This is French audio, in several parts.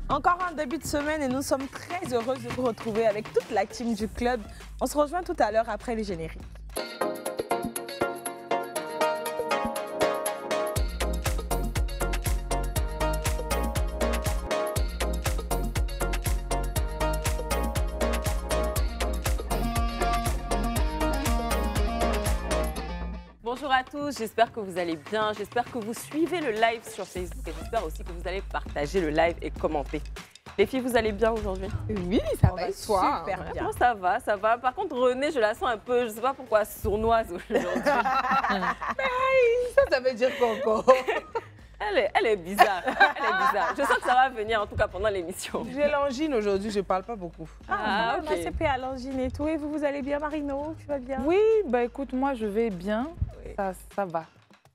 Encore un début de semaine et nous sommes très heureux de vous retrouver avec toute la team du club. On se rejoint tout à l'heure après les génériques. Bonjour à tous, j'espère que vous allez bien, j'espère que vous suivez le live sur Facebook et j'espère aussi que vous allez partager le live et commenter. Les filles, vous allez bien aujourd'hui? Oui, ça va être super Ouais, bien. moi, ça va, ça va. Par contre, Renée, je la sens un peu, je sais pas pourquoi, sournoise aujourd'hui. Ça veut dire quoi encore? Elle est bizarre, elle est bizarre. Je sens que ça va venir, en tout cas, pendant l'émission. J'ai l'angine aujourd'hui, je parle pas beaucoup. Ah, On a CP à l'angine et tout. Et vous allez bien, Marino? Tu vas bien? Oui, bah écoute, moi je vais bien. Ça va.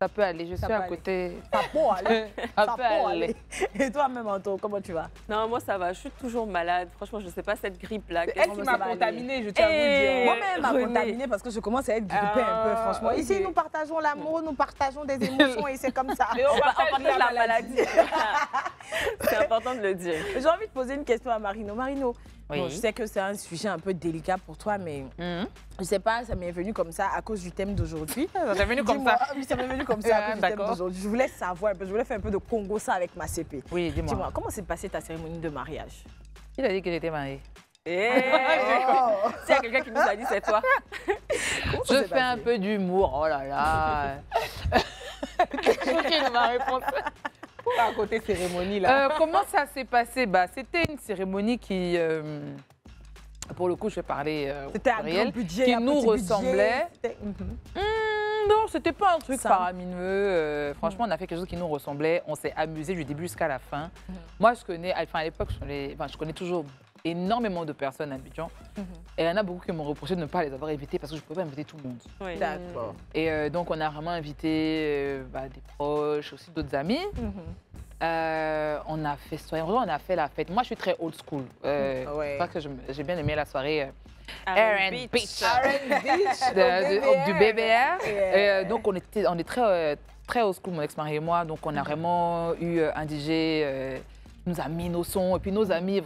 Ça peut aller. Je suis à côté. Ça peut aller. Ça Ça peut peut aller. aller. Et toi-même, Anto, comment tu vas? Non, moi, ça va, je suis toujours malade. Franchement, je sais pas, cette grippe-là. C'est elle qui m'a contaminée, je tiens à vous le dire. Moi-même, à Renée. contaminer parce que je commence à être grippée un peu, franchement. ok. Ici, nous partageons l'amour, nous partageons des émotions et c'est comme ça. Et on On partage partage la maladie. C'est important de le dire. J'ai envie de poser une question à Marino. Marino, Oui. bon, je sais que c'est un sujet un peu délicat pour toi, mais je sais pas, ça m'est venu comme ça à cause du thème d'aujourd'hui. Ça venu comme Dis-moi, ça. Oui, ça m'est venu comme ça à cause du thème D'accord. d'aujourd'hui. Je voulais savoir un peu, je voulais faire un peu de Congo ça avec ma CP. Oui, dis-moi. Dis-moi, comment s'est passée ta cérémonie de mariage? Il a dit que j'étais mariée. Et Oh. s'il y a quelqu'un qui nous a dit, c'est toi. Comment ça Je s'est fais un passé? peu d'humour. Oh là là. Ok, ma réponse. à côté cérémonie là. Comment ça s'est passé? Bah, c'était une cérémonie qui, pour le coup, je vais parler C'était au un réel, grand budget, qui un nous petit budget, ressemblait. c'était- Non, c'était pas un truc Ça. faramineux. Franchement, on a fait quelque chose qui nous ressemblait. On s'est amusé du début jusqu'à la fin. Moi, je connais, à l'époque, je connais toujours énormément de personnes à Abidjan. Et il y en a beaucoup qui m'ont reproché de ne pas les avoir invitées parce que je ne pouvais pas inviter tout le monde. Oui. D'accord. Et donc, on a vraiment invité des proches, aussi d'autres amis. On a fait on a fait la fête. Moi, je suis très old school. Ouais. C'est pas que j'ai bien aimé la soirée R&B. Beach Beach, du BBR. Yeah. Et, donc, on est très old school, mon ex-mari et moi. Donc, on a vraiment eu un DJ qui nous a mis nos sons. Et puis, nos amis,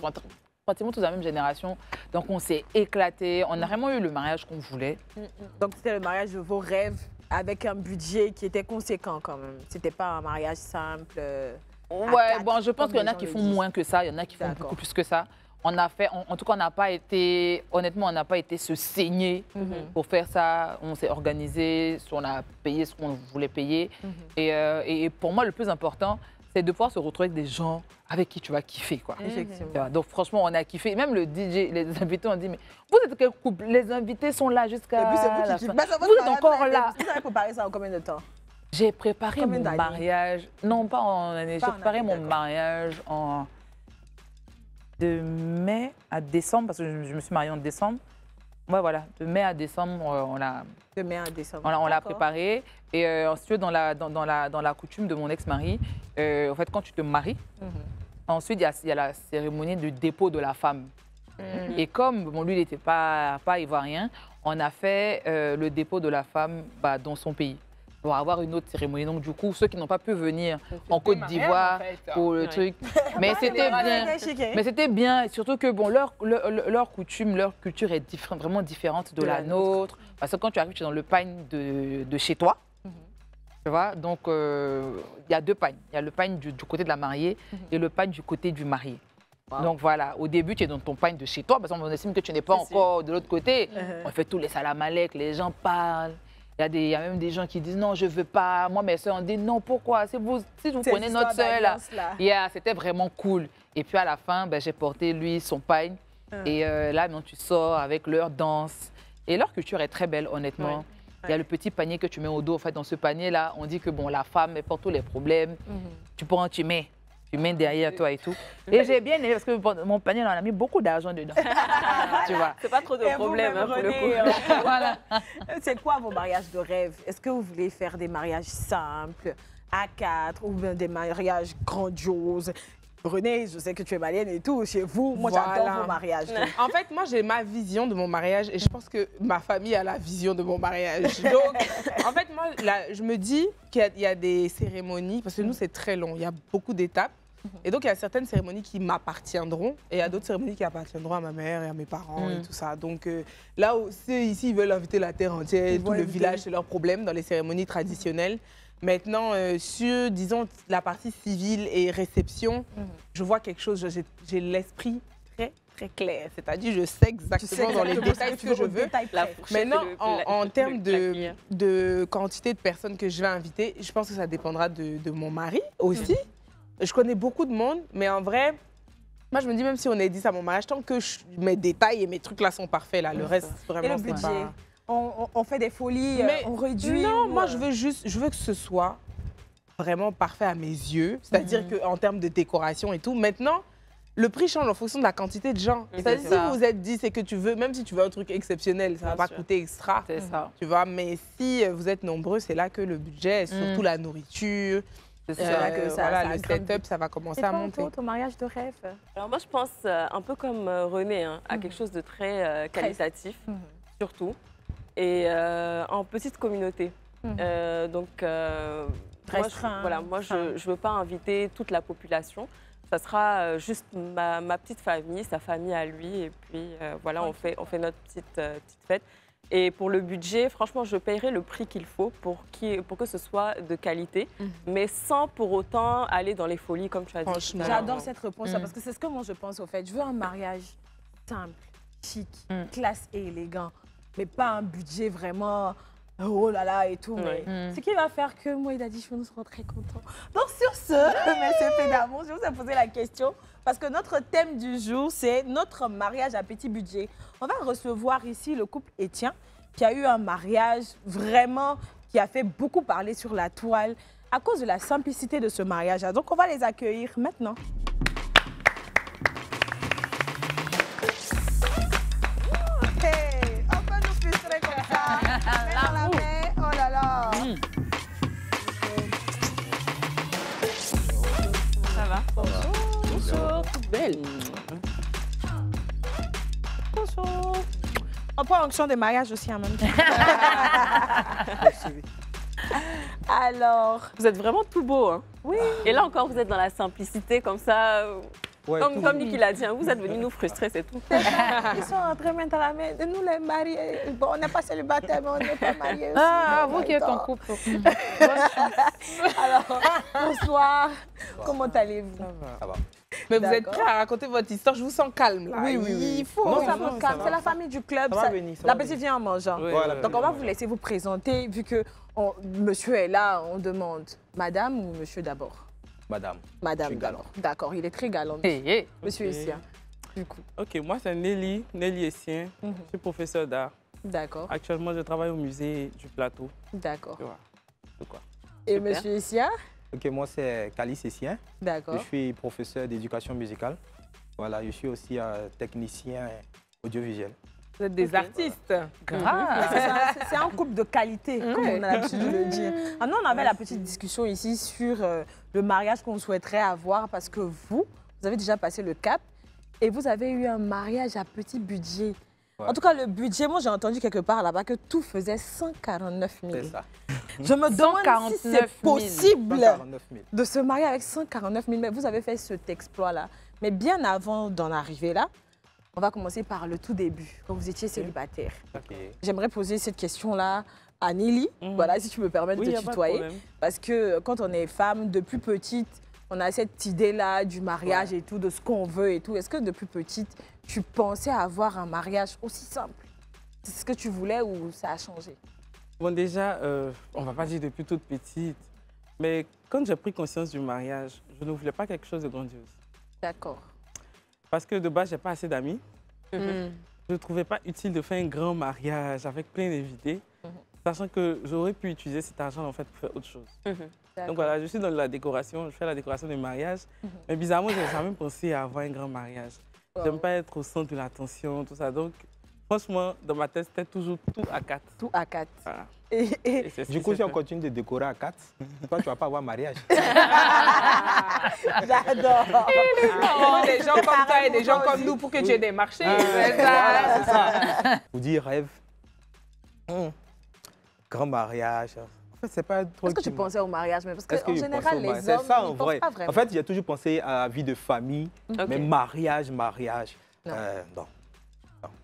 pratiquement tous de la même génération. Donc, on s'est éclaté. On a vraiment eu le mariage qu'on voulait. Donc c'était le mariage de vos rêves avec un budget qui était conséquent quand même. C'était pas un mariage simple. Ouais, quatre, bon, je pense comme qu'il y en les a gens qui le font disent. moins que ça. Il y en a qui font D'accord. beaucoup plus que ça. On a fait, en tout cas, on n'a pas été, honnêtement, on n'a pas été se saigner pour faire ça. On s'est organisé, on a payé ce qu'on voulait payer. Et pour moi, le plus important, c'est de pouvoir se retrouver avec des gens avec qui tu vas kiffer, quoi. Effectivement. Tu vois, donc franchement, on a kiffé. Même le DJ, les invités ont dit, mais vous êtes quel couple? Les invités sont là jusqu'à Et puis c'est la vous qui fin. bah, ça va, Vous êtes ça va, encore mais là. Vous avez préparé ça en combien de temps? J'ai préparé Combien mon d'années? mariage. Non, pas en année. Pas J'ai en préparé année, mon d'accord. mariage de mai à décembre, parce que je me suis mariée en décembre. Ouais, voilà. De mai à décembre, on l'a De mai à décembre. on l'a D'accord. préparé. Et ensuite, dans la coutume de mon ex-mari, en fait, quand tu te maries, ensuite, il y a la cérémonie du dépôt de la femme. Et comme bon, lui, il n'était pas ivoirien, on a fait le dépôt de la femme dans son pays pour avoir une autre cérémonie. Donc, du coup, ceux qui n'ont pas pu venir en Côte mariage, d'Ivoire en fait. pour le Ouais. truc. Mais c'était bien. Mais c'était bien, et surtout que bon, leur coutume, leur culture est vraiment différente de la nôtre. Parce que quand tu arrives, tu es dans le pagne de chez toi. Tu vois, donc il y a deux pagnes. Il y a le pagne du côté de la mariée et le pagne du côté du marié. Donc voilà, au début, tu es dans ton pagne de chez toi, parce qu'on estime que tu n'es pas encore de l'autre côté. On fait tous les salam alek, les gens parlent. Il y a même des gens qui disent non, je veux pas. Moi, mes soeurs ont dit non, pourquoi? Si vous prenez notre soeur là. Yeah, c'était vraiment cool. Et puis à la fin, j'ai porté lui son pagne. Et là, maintenant, tu sors avec leur danse. Et leur culture est très belle, honnêtement. Ouais. Il y a le petit panier que tu mets au dos. En fait, dans ce panier-là, on dit que bon, la femme, elle porte tous les problèmes. Tu prends, tu mets derrière toi et tout. Et j'ai bien aimé parce que mon panier, on a mis beaucoup d'argent dedans. Tu vois. C'est pas trop de problème hein, pour le coup. Voilà. C'est quoi vos mariages de rêve? Est-ce que vous voulez faire des mariages simples, à 4, ou bien des mariages grandioses? Renée, je sais que tu es malienne et tout, chez vous, moi j'adore Voilà. vos mariages. En fait, moi, j'ai ma vision de mon mariage et je pense que ma famille a la vision de mon mariage. Donc, en fait, moi, là, je me dis qu'il y a des cérémonies, parce que nous, c'est très long, il y a beaucoup d'étapes. Et donc, il y a certaines cérémonies qui m'appartiendront et il y a d'autres cérémonies qui appartiendront à ma mère et à mes parents et tout ça. Donc, là, ici, ils veulent inviter la terre entière, tout le village, c'est leur problème dans les cérémonies traditionnelles. Maintenant, sur, disons, la partie civile et réception, je vois quelque chose, j'ai l'esprit très clair. C'est-à-dire, je sais exactement dans les détails ce que je veux. Maintenant, en termes de quantité de personnes que je vais inviter, je pense que ça dépendra de mon mari aussi. Je connais beaucoup de monde, mais en vrai, moi, je me dis, même si on est 10 à mon mariage, tant que mes détails et mes trucs là sont parfaits, là, le reste, vraiment, et le budget on fait des folies, on réduit. Non, moi, je veux que ce soit vraiment parfait à mes yeux. C'est-à-dire qu'en termes de décoration et tout, maintenant, le prix change en fonction de la quantité de gens. C'est-à-dire si vous êtes 10 et que tu veux, même si tu veux un truc exceptionnel, ça ne va pas coûter extra. C'est ça. Tu vois, mais si vous êtes nombreux, c'est là que le budget, surtout la nourriture, c'est là que voilà, le setup, ça va commencer à monter. Ton mariage de rêve? Alors moi, je pense un peu comme René, à quelque chose de très qualitatif, surtout, et en petite communauté. Donc, moi, je ne veux pas inviter toute la population. Ça sera juste ma petite famille, sa famille à lui, et puis voilà, on fait notre petite fête. Et pour le budget, franchement, je paierai le prix qu'il faut pour que ce soit de qualité, mais sans pour autant aller dans les folies, comme tu as dit. J'adore cette réponse-là, parce que c'est ce que moi je pense au fait. Je veux un mariage simple, chic, classe et élégant, mais pas un budget vraiment... oh là là et tout, mais ce qui va faire que moi, il a dit, nous serons très contents. Donc sur ce, monsieur Pédamon, je vous ai posé la question parce que notre thème du jour, c'est notre mariage à petit budget. On va recevoir ici le couple Etienne qui a eu un mariage vraiment qui a fait beaucoup parler sur la toile à cause de la simplicité de ce mariage. Donc on va les accueillir maintenant. Bonjour, toute belle. Bonjour. On prend l'onction des mariages aussi en même temps. Alors, vous êtes vraiment tout beau. Hein. Oui. Et là encore, vous êtes dans la simplicité, comme ça. Ouais, comme Nicky l'a dit, vous êtes venus nous frustrer, c'est tout. Ils sont entrés main dans la main. Nous, les mariés, bon, on n'est pas célibataires, mais on n'est pas mariés aussi. Ah, vous qui êtes en couple. Alors, bonsoir. Comment allez-vous? Ça va. Mais vous êtes prêts à raconter votre histoire? Je vous sens calme là. Oui. Il faut. Non, ça me calme. C'est la famille du club. La petite vient en mangeant. Donc, on va vous laisser vous présenter. Vu que monsieur est là, on demande madame ou monsieur d'abord? Madame. Madame, d'abord. D'accord, il est très galant. Monsieur Essien, du coup. Ok, moi c'est Nelly Essien. Je suis professeur d'art. D'accord. Actuellement, je travaille au musée du Plateau. D'accord. C'est quoi? Et monsieur Essien? Ok, moi c'est Calice Essien. D'accord. Je suis professeur d'éducation musicale. Voilà, je suis aussi technicien audiovisuel. Vous êtes des artistes. C'est un couple de qualité, comme on a l'habitude de le dire. Nous, on avait la petite discussion ici sur le mariage qu'on souhaiterait avoir parce que vous avez déjà passé le cap et vous avez eu un mariage à petit budget. Ouais. En tout cas, le budget, moi, j'ai entendu quelque part là-bas que tout faisait 149 000. C'est ça. Je me demande si c'est possible de se marier avec 149 000. Mais vous avez fait cet exploit-là. Mais bien avant d'en arriver là, on va commencer par le tout début, quand vous étiez célibataire. J'aimerais poser cette question-là à Nelly, voilà, si tu me permets de te tutoyer. Parce que quand on est femme, depuis petite, on a cette idée-là du mariage et tout, de ce qu'on veut et tout. Est-ce que depuis petite, tu pensais avoir un mariage aussi simple? C'est ce que tu voulais ou ça a changé? Bon, déjà, on ne va pas dire depuis toute petite, mais quand j'ai pris conscience du mariage, je ne voulais pas quelque chose de grandiose. D'accord. Parce que de base, je n'ai pas assez d'amis. Je ne trouvais pas utile de faire un grand mariage avec plein d'invités, sachant que j'aurais pu utiliser cet argent en fait, pour faire autre chose. Donc voilà, je suis dans la décoration, je fais la décoration des mariages, mais bizarrement, je n'ai jamais pensé à avoir un grand mariage. Je n'aime pas être au centre de l'attention, tout ça. Donc, franchement, dans ma tête, c'était toujours tout à 4. Tout à 4. Voilà. Du coup, si on continue de décorer à 4, toi, tu ne vas pas avoir mariage. J'adore. Des gens comme toi et des gens comme nous pour que tu aies des marchés. C'est ça. Vous dites rêve, grand mariage, En fait, c'est pas trop... Est-ce que tu pensais au mariage? Parce Est-ce qu'en général, les hommes, c'est ça, en ils vrai. pensent pas vraiment. En fait, j'ai toujours pensé à la vie de famille, mais mariage. Non.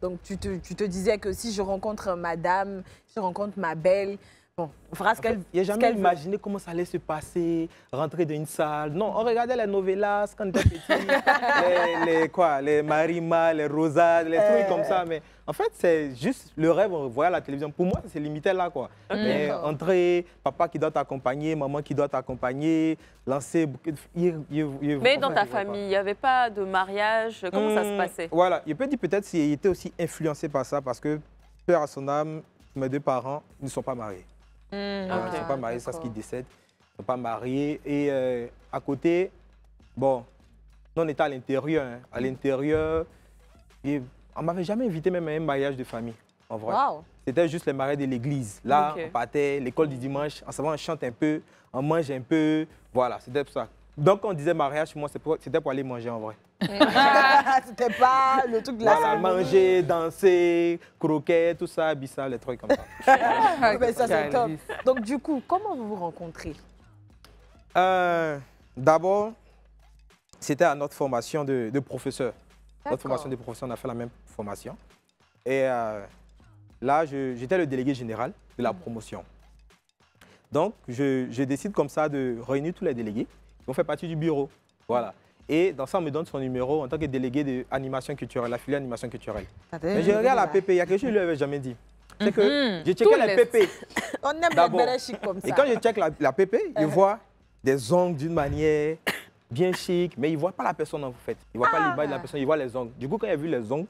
Donc, tu te disais que si je rencontre madame, si je rencontre ma belle, bon, on fera ce qu'elle... Il n'y a jamais imaginé comment ça allait se passer, rentrer dans une salle. Non, on regardait les novellas quand on était petit, les Marima, les Rosades, les trucs comme ça. Mais en fait, c'est juste le rêve, on voyait à la télévision. Pour moi, c'est limité là, quoi. Mais entrer, papa qui doit t'accompagner, maman qui doit t'accompagner, lancer... Mais dans ta famille, il n'y avait pas de mariage? Comment ça se passait? Voilà, je peux dire peut-être s'il était aussi influencé par ça, parce que, père à son âme, mes deux parents ne sont pas mariés. Ils ne sont pas mariés, c'est ce qui décède. Ils ne sont pas mariés. Et à côté, bon, nous on était à l'intérieur. Hein. À l'intérieur, on ne m'avait jamais invité même à un mariage de famille, en vrai. Wow. C'était juste les mariages de l'église. Là, on partait, l'école du dimanche, en savant, on chante un peu, on mange un peu. Voilà, c'était ça. Donc, quand on disait mariage, moi, c'était pour aller manger en vrai. C'était pas le truc de la voilà, manger, danser, croquer, tout ça, bissal, les trucs comme ça. Mais ça, c'est top. Donc, du coup, comment vous vous rencontrez? D'abord, c'était à notre formation de professeur. Notre formation de professeur, on a fait la même formation. Et là, j'étais le délégué général de la promotion. Donc, je décide comme ça de réunir tous les délégués qui ont fait partie du bureau. Voilà. Et dans ça, on me donne son numéro en tant que délégué d'animation culturelle, la filière animation culturelle. Mais je regarde la PP, il y a quelque chose que je ne lui avais jamais dit. C'est que j'ai checké la PP. On aime les bérets chics comme ça. Et quand je check la PP, je vois des ongles d'une manière bien chic, mais il ne voit pas la personne en fait. Il ne voit pas l'image de la personne, il voit les ongles. Du coup, quand il a vu les ongles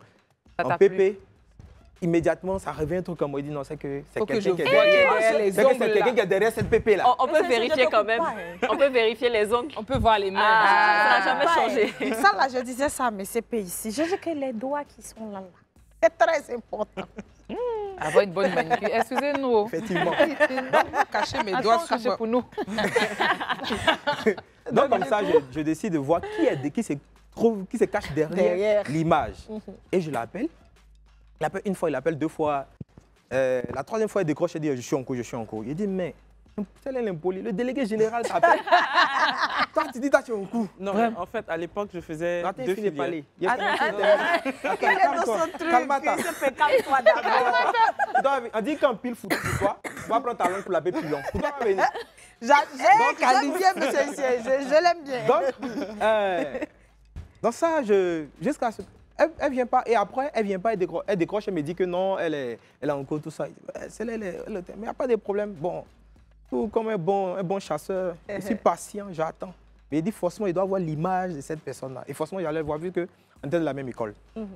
en PP, immédiatement, ça revient un truc comme moi. Il dit non, c'est que c'est quelqu'un qui est derrière les ongles. C'est quelqu'un qui est derrière cette PP là. On peut vérifier quand même. On peut vérifier les ongles. On peut voir les mains. Ça n'a jamais changé. Ça là, je disais ça, mais c'est pas ici. Je dis que les doigts qui sont là, c'est très important. Avoir une bonne manicure. Excusez-nous. Effectivement. Cacher mes doigts cachés pour nous. Donc comme ça, je décide de voir qui se cache derrière l'image. Et je l'appelle. Une fois, il appelle, deux fois. La troisième fois, il décroche et dit je suis en cours. Il dit mais c'est l'impoli, le délégué général t'appelle. Toi, tu dis toi, tu es en cours. Non, en fait, à l'époque, je faisais deux filières. Calme-toi. On dit qu'un pile fout pour toi, tu vas prendre ta langue pour la pilon. Pour toi, venir. J'aime bien, monsieur, je l'aime bien. Donc, dans ça, jusqu'à ce... Elle vient pas, et après, elle vient pas, elle décroche, elle me dit que non, elle est en cours, tout ça. Mais il n'y a pas de problème. Bon, tout comme un bon chasseur, je suis patient, j'attends. Mais il dit forcément, il doit avoir l'image de cette personne-là. Et forcément, j'allais voir, vu qu'on était de la même école.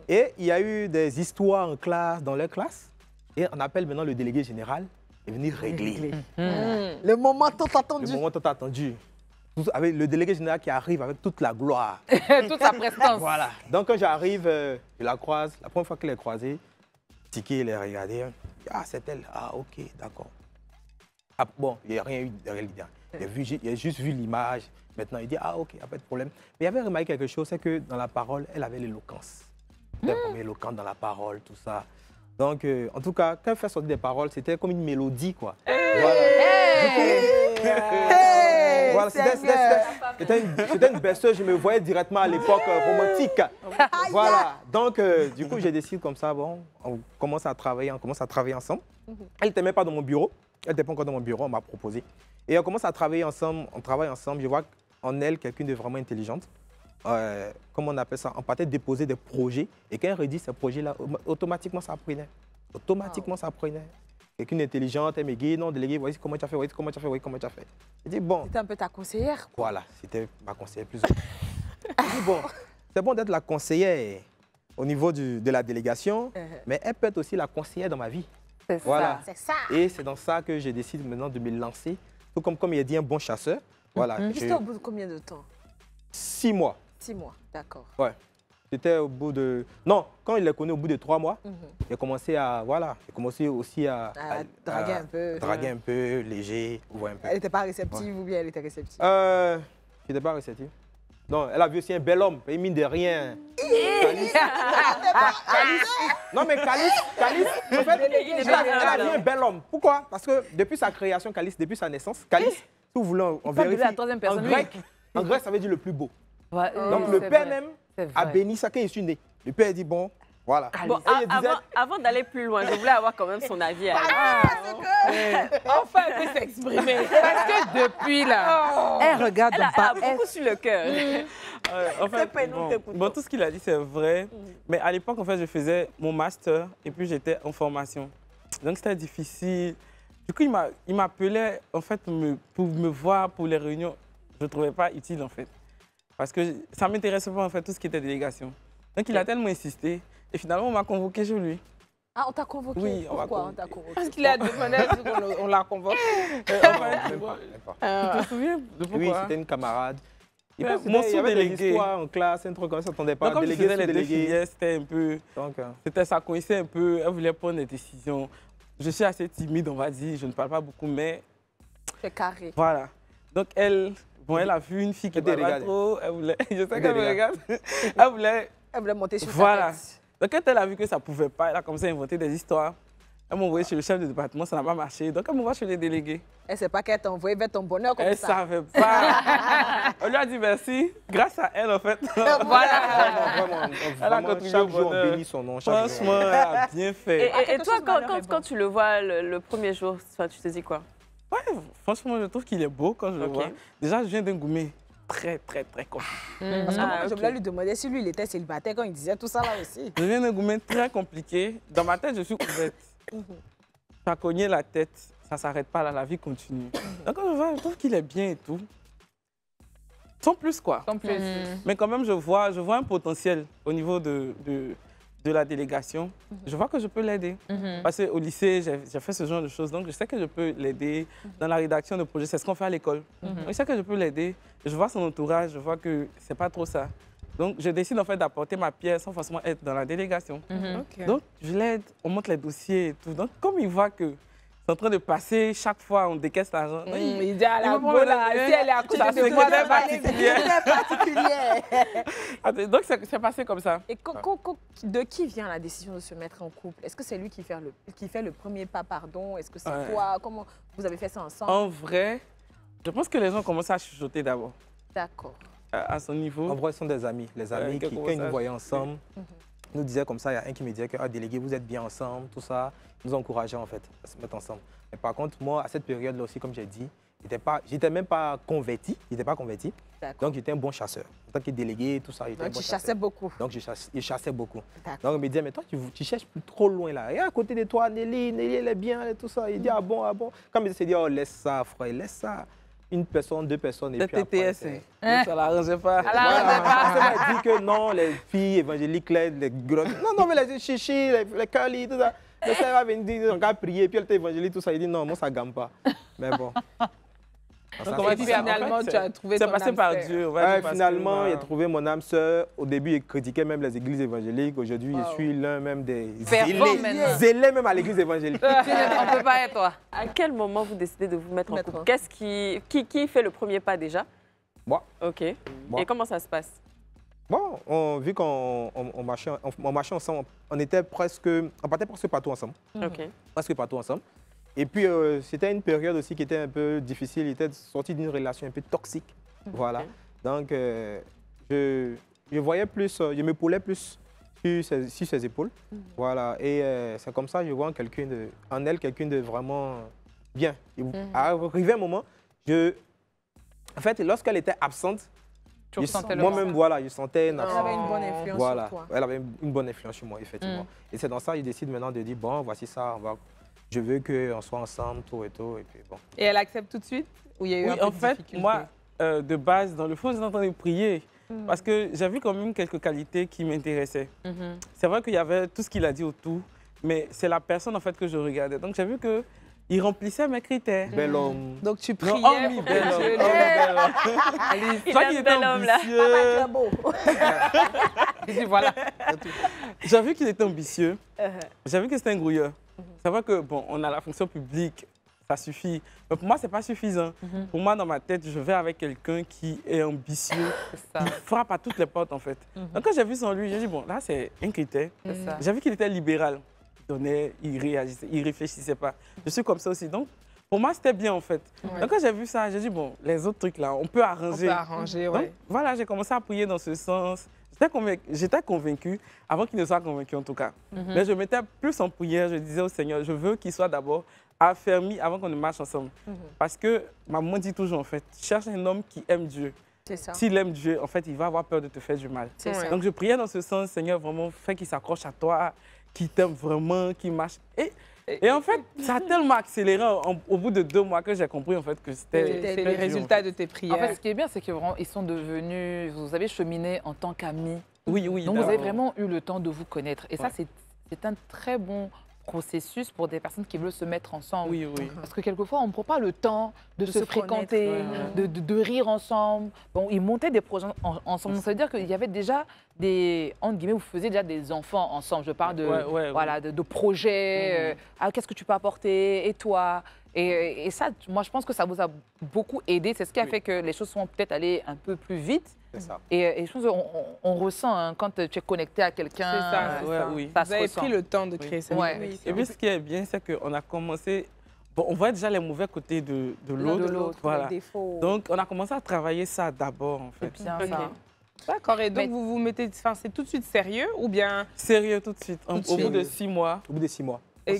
Et il y a eu des histoires en classe, dans leur classe, et on appelle maintenant le délégué général et venir régler. Le moment tant attendu. Le moment tant attendu. Avec le délégué général qui arrive avec toute la gloire. Toute sa prestance. Voilà. Donc quand j'arrive, je la croise. La première fois que je l'ai croisée, Tiki, il a regardé. Ah, c'est elle. Ah, ok, d'accord. Ah, bon, il n'y a rien eu derrière l'idée. Il a juste vu l'image. Maintenant, il dit, ah, ok, il n'y a pas de problème. Mais il avait remarqué quelque chose, c'est que dans la parole, elle avait l'éloquence. Elle était vraiment éloquente dans la parole, tout ça. Donc, en tout cas, quand elle fait sortir des paroles, c'était comme une mélodie, quoi. Voilà. Voilà, c'était une berceuse, je me voyais directement à l'époque romantique. Voilà, donc du coup, j'ai décidé comme ça, bon, on commence à travailler ensemble. Elle n'était même pas dans mon bureau, elle n'était pas encore dans mon bureau, on m'a proposé. Et on commence à travailler ensemble, on travaille ensemble, je vois en elle quelqu'un de vraiment intelligente. Comment on appelle ça? On partait déposer des projets, et quand elle redit ces projets-là, automatiquement ça apprenait. Automatiquement ça apprenait. Quelqu'une intelligente, elle me dit, non, délégué, voici comment tu as fait, voici comment tu as fait, voici comment tu as fait. Je dis, bon. C'était un peu ta conseillère. Voilà, c'était ma conseillère plus ou moins. Je dis, bon, c'est bon d'être la conseillère au niveau de la délégation, mais elle peut être aussi la conseillère dans ma vie. C'est voilà. ça. C'est ça. Et c'est dans ça que j'ai décidé maintenant de me lancer. Tout comme il a dit, un bon chasseur. Voilà. Juste au bout de combien de temps? 6 mois. 6 mois, d'accord. Ouais. C'était au bout de... Non, quand il l'a connu au bout de 3 mois, il a commencé à... Voilà, il a commencé aussi à draguer un peu. Draguer un peu, léger, ouvrir un peu. Elle n'était pas réceptive ou bien elle était réceptive? Elle n'était pas réceptive. Non, elle a vu aussi un bel homme, et mine de rien. Non, mais Calice, en fait, il a vu un bel homme. Pourquoi? Parce que depuis sa création, Calice, depuis sa naissance, Calice, si vous voulez, on vérifie. En grec, ça veut dire le plus beau. Ouais, donc le père même a béni ça quand il est né. Le père dit bon, voilà. Bon, avant d'aller plus loin, je voulais avoir quand même son avis. Enfin, elle peut s'exprimer. Parce que depuis là, elle regarde elle a beaucoup sur le cœur. En fait, bon, tout ce qu'il a dit, c'est vrai. Mais à l'époque, en fait, je faisais mon master et puis j'étais en formation. Donc, c'était difficile. Du coup, il m'appelait, en fait, pour me voir pour les réunions. Je ne trouvais pas utile, en fait. Parce que ça ne m'intéressait pas, en fait, tout ce qui était délégation. Donc, il a tellement insisté. Et finalement, on m'a convoqué chez lui. Ah, on t'a convoqué? Oui, pourquoi on t'a convoqué? Parce qu'il a demandé qu'on la convoque. Tu te souviens de pourquoi? Oui, c'était une camarade. Mon sous-délégué en classe, un truc comme ça, ça t'attendait pas. Donc, comme je faisais les deux filières, c'était un peu... ça coïncidait un peu, elle voulait prendre des décisions. Je suis assez timide, on va dire, je ne parle pas beaucoup, mais... C'est carré. Voilà. Donc, elle a vu une fille qui ne parlait pas trop, elle voulait... Je sais qu'elle me regarde. Elle voulait monter sur sa tête. Donc, quand elle a vu que ça ne pouvait pas, elle a commencé à inventer des histoires. Elle m'a envoyé chez le chef de département, ça n'a pas marché. Donc, elle m'envoie chez les délégués. Elle ne sait pas qu'elle t'a envoyé vers ton bonheur comme ça. Elle ne savait pas. On lui a dit merci. Grâce à elle, en fait. Voilà. Vraiment, chaque jour, on bénit son nom. Franchement, elle a bien fait. Et toi, quand tu le vois le premier jour, tu te dis quoi? Ouais, franchement, je trouve qu'il est beau quand je le vois. Déjà, je viens d'un Goumé très compliqué. Parce que moi, je voulais lui demander si lui, il était célibataire quand il disait tout ça là aussi. Je viens d'un Goumé très compliqué. Dans ma tête, je suis ouverte. Tu as cogné la tête, ça ne s'arrête pas là, la vie continue. Donc quand je vois, je trouve qu'il est bien et tout. Sans plus quoi. Sans plus. Mais quand même, je vois un potentiel au niveau de la délégation. Je vois que je peux l'aider. Parce qu'au lycée, j'ai fait ce genre de choses. Donc je sais que je peux l'aider dans la rédaction de projets. C'est ce qu'on fait à l'école. Je sais que je peux l'aider. Je vois son entourage, je vois que c'est pas trop ça. Donc, je décide en fait d'apporter ma pierre sans forcément être dans la délégation. Donc, je l'aide, on monte les dossiers et tout. Donc, comme il voit que c'est en train de passer, chaque fois on décaisse l'argent. Il dit à la bola, si elle est à côté de moi, c'est particulier. Donc, c'est passé comme ça. Et de qui vient la décision de se mettre en couple? Est-ce que c'est lui qui fait le premier pas, pardon? Est-ce que c'est toi? Comment vous avez fait ça ensemble? En vrai, je pense que les gens commencent à chuchoter d'abord. D'accord. À son niveau. En vrai, ce sont des amis. Les amis qui, quand ils nous voyaient ensemble, nous disaient comme ça, il y a un qui me disait que délégué, vous êtes bien ensemble, tout ça. Nous encourageaient en fait à se mettre ensemble. Mais par contre, moi, à cette période-là aussi, comme j'ai dit, j'étais même pas converti. Donc, j'étais un bon chasseur. En tant que délégué, tout ça, j'étais un bon chasseur. Chassais beaucoup. Donc, je chassais beaucoup. Donc, il me disait, mais toi, tu cherches plus trop loin là. Et à côté de toi, Nelly, elle est bien et tout ça. Il dit, ah bon. Comme il s'est dit, oh, laisse ça, frère, laisse ça. Une personne, deux personnes, et puis après... Ça ne l'arrangeait pas. Ça m'a dit que non, les filles évangéliques, les grosses... Non, mais les chichis, les curly, tout ça. Le Seigneur va venir dire, on va prier, puis elle était évangélique, tout ça. Il dit, non, moi, ça ne gamme pas. Mais bon. Et puis finalement, tu as trouvé ton âme sœur. C'est passé par Dieu. Finalement, j'ai trouvé mon âme sœur. Au début, il critiquait même les églises évangéliques. Aujourd'hui, je suis l'un même des zélés même à l'église évangélique. On ne peut pas être toi. À quel moment vous décidez de vous mettre en couple? Qui fait le premier pas déjà? Moi. Ok. Et comment ça se passe? Bon, vu qu'on marchait ensemble, on partait presque partout ensemble. Presque partout ensemble. Et puis, c'était une période aussi qui était un peu difficile. Il était sorti d'une relation un peu toxique. Voilà. Donc, je voyais plus, je m'épaulais plus sur ses épaules. Voilà. Et c'est comme ça que je vois en elle quelqu'un de vraiment bien. Arrivé un moment, en fait, lorsqu'elle était absente, moi-même, voilà, je sentais une absence. Elle avait une bonne influence sur toi. Elle avait une bonne influence sur moi, effectivement. Et c'est dans ça que je décide maintenant de dire, bon, voici ça, je veux qu'on soit ensemble, tout et tout, et puis bon. Et elle accepte tout de suite? Ou il y a eu un peu de difficulté? Moi, de base, dans le fond, j'étais en train de prier. Parce que j'ai vu quand même quelques qualités qui m'intéressaient. C'est vrai qu'il y avait tout ce qu'il a dit autour, mais c'est la personne, en fait, que je regardais. Donc, j'ai vu qu'il remplissait mes critères. Bel homme. Donc, tu priais pour bel homme. Toi qui étais ambitieux. Il dit, voilà. J'ai vu qu'il était ambitieux. J'ai vu que c'était un grouilleur. C'est vrai que, bon, on a la fonction publique. ça suffit. Mais pour moi, ce n'est pas suffisant. Pour moi, dans ma tête, je vais avec quelqu'un qui est ambitieux, qui frappe à toutes les portes, en fait. Donc, quand j'ai vu son lui, j'ai dit, bon, là, c'est un critère. J'ai vu qu'il était libéral. Il donnait, il réagissait, il réfléchissait pas. Je suis comme ça aussi. Donc, pour moi, c'était bien, en fait. Donc, quand j'ai vu ça, j'ai dit, bon, les autres trucs, là, on peut arranger. On peut arranger, ouais. Donc, voilà, j'ai commencé à prier dans ce sens. J'étais convaincue, avant qu'il ne soit convaincu en tout cas. Mais je mettais plus en prière, je disais au Seigneur, je veux qu'il soit d'abord affermi avant qu'on ne marche ensemble. Parce que ma maman dit toujours, en fait, cherche un homme qui aime Dieu. S'il aime Dieu, en fait, il va avoir peur de te faire du mal. Donc je priais dans ce sens, Seigneur, vraiment, fais qu'il s'accroche à toi, qu'il t'aime vraiment, qu'il marche. Et en fait, ça a tellement accéléré au bout de 2 mois que j'ai compris en fait que c'était les résultats de tes prières. En fait, ce qui est bien, c'est que vraiment, ils sont devenus, vous avez cheminé en tant qu'amis. Oui, oui. Donc vous avez vraiment eu le temps de vous connaître. Et ça, c'est un très bon processus pour des personnes qui veulent se mettre ensemble. Oui, oui. Parce que quelquefois, on ne prend pas le temps de se fréquenter, de rire ensemble. Bon, ils montaient des projets ensemble. Ça veut dire qu'il y avait déjà des, entre guillemets, vous faisiez déjà des enfants ensemble. Je parle de, voilà, de projets. Qu'est-ce que tu peux apporter? Et toi? Et ça, moi, je pense que ça vous a beaucoup aidé. C'est ce qui a fait que les choses sont peut-être allées un peu plus vite. Ça. Et je pense qu'on ressent hein, quand tu es connecté à quelqu'un. C'est ça. Oui. Vous avez pris le temps de créer ça. Oui. Et puis, ce qui est bien, c'est qu'on a commencé... Bon, on voit déjà les mauvais côtés de l'autre. Voilà. Les défauts. Donc, on a commencé à travailler ça d'abord, en fait. C'est bien ça. D'accord. Et donc, vous vous mettez... Enfin, c'est tout de suite sérieux ou bien... Sérieux tout de suite. Au bout de 6 mois. Au bout de 6 mois. Et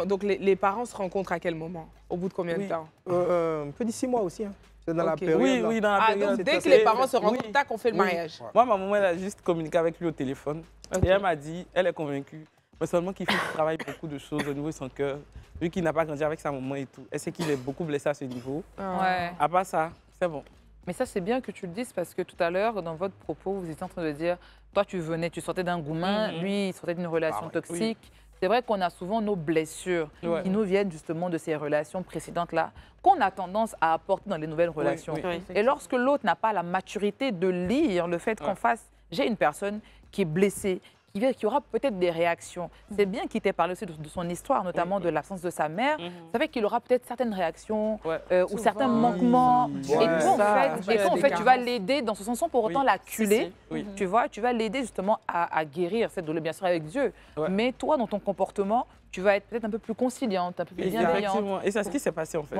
donc, les parents se rencontrent à quel moment? Au bout de combien de temps? Un peu de 6 mois aussi. Hein. C'est dans la période. Oui, dans la période. Donc, dès que les parents se rencontrent, tac, on fait le mariage. Moi, ma maman, elle a juste communiqué avec lui au téléphone. Et elle m'a dit, elle est convaincue, mais seulement qu'il faut qu'il travaille beaucoup de choses au niveau de son cœur. Lui qui n'a pas grandi avec sa maman et tout. Elle sait qu'il est beaucoup blessé à ce niveau. À part ça, c'est bon. Mais ça, c'est bien que tu le dises parce que tout à l'heure, dans votre propos, vous étiez en train de dire, toi, tu sortais d'un goumin, lui, il sortait d'une relation toxique. Oui. C'est vrai qu'on a souvent nos blessures qui nous viennent justement de ces relations précédentes-là, qu'on a tendance à apporter dans les nouvelles relations. Et lorsque l'autre n'a pas la maturité de lire le fait qu'en face, j'ai une personne qui est blessée, qui aura peut-être des réactions. C'est bien qu'il t'ait parlé aussi de son histoire, notamment de l'absence de sa mère. Ça fait qu'il aura peut-être certaines réactions ou certains manquements. Et toi, en fait, tu vas l'aider dans ce sens sans pour autant l'acculer. Tu vois, tu vas l'aider justement à guérir cette douleur, bien sûr, avec Dieu. Mais toi, dans ton comportement, tu vas être peut-être un peu plus conciliante, un peu plus bienveillante. Effectivement. Et c'est ce qui s'est passé, en fait.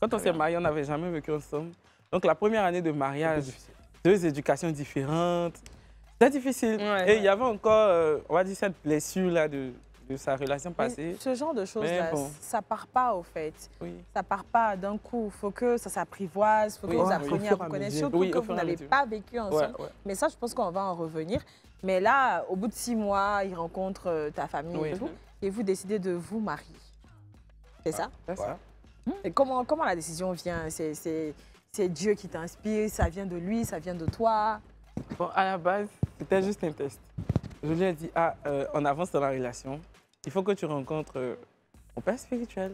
Quand on s'est mariés, on n'avait jamais vécu ensemble. Donc, la première année de mariage, 2 éducations différentes. C'est difficile. Et il y avait encore, on va dire, cette blessure-là de sa relation passée. Ce genre de choses-là, ça ne part pas, au fait. Ça ne part pas d'un coup. Il faut que ça s'apprivoise, il faut que vous appreniez à vous connaître, surtout que vous n'avez pas vécu ensemble. Mais ça, je pense qu'on va en revenir. Mais là, au bout de 6 mois, il rencontre ta famille et tout, et vous décidez de vous marier. C'est ça? C'est ça. Et comment la décision vient? C'est Dieu qui t'inspire, ça vient de lui, ça vient de toi? Bon, à la base, c'était juste un test. Je lui ai dit, on avance dans la relation. Il faut que tu rencontres mon père spirituel.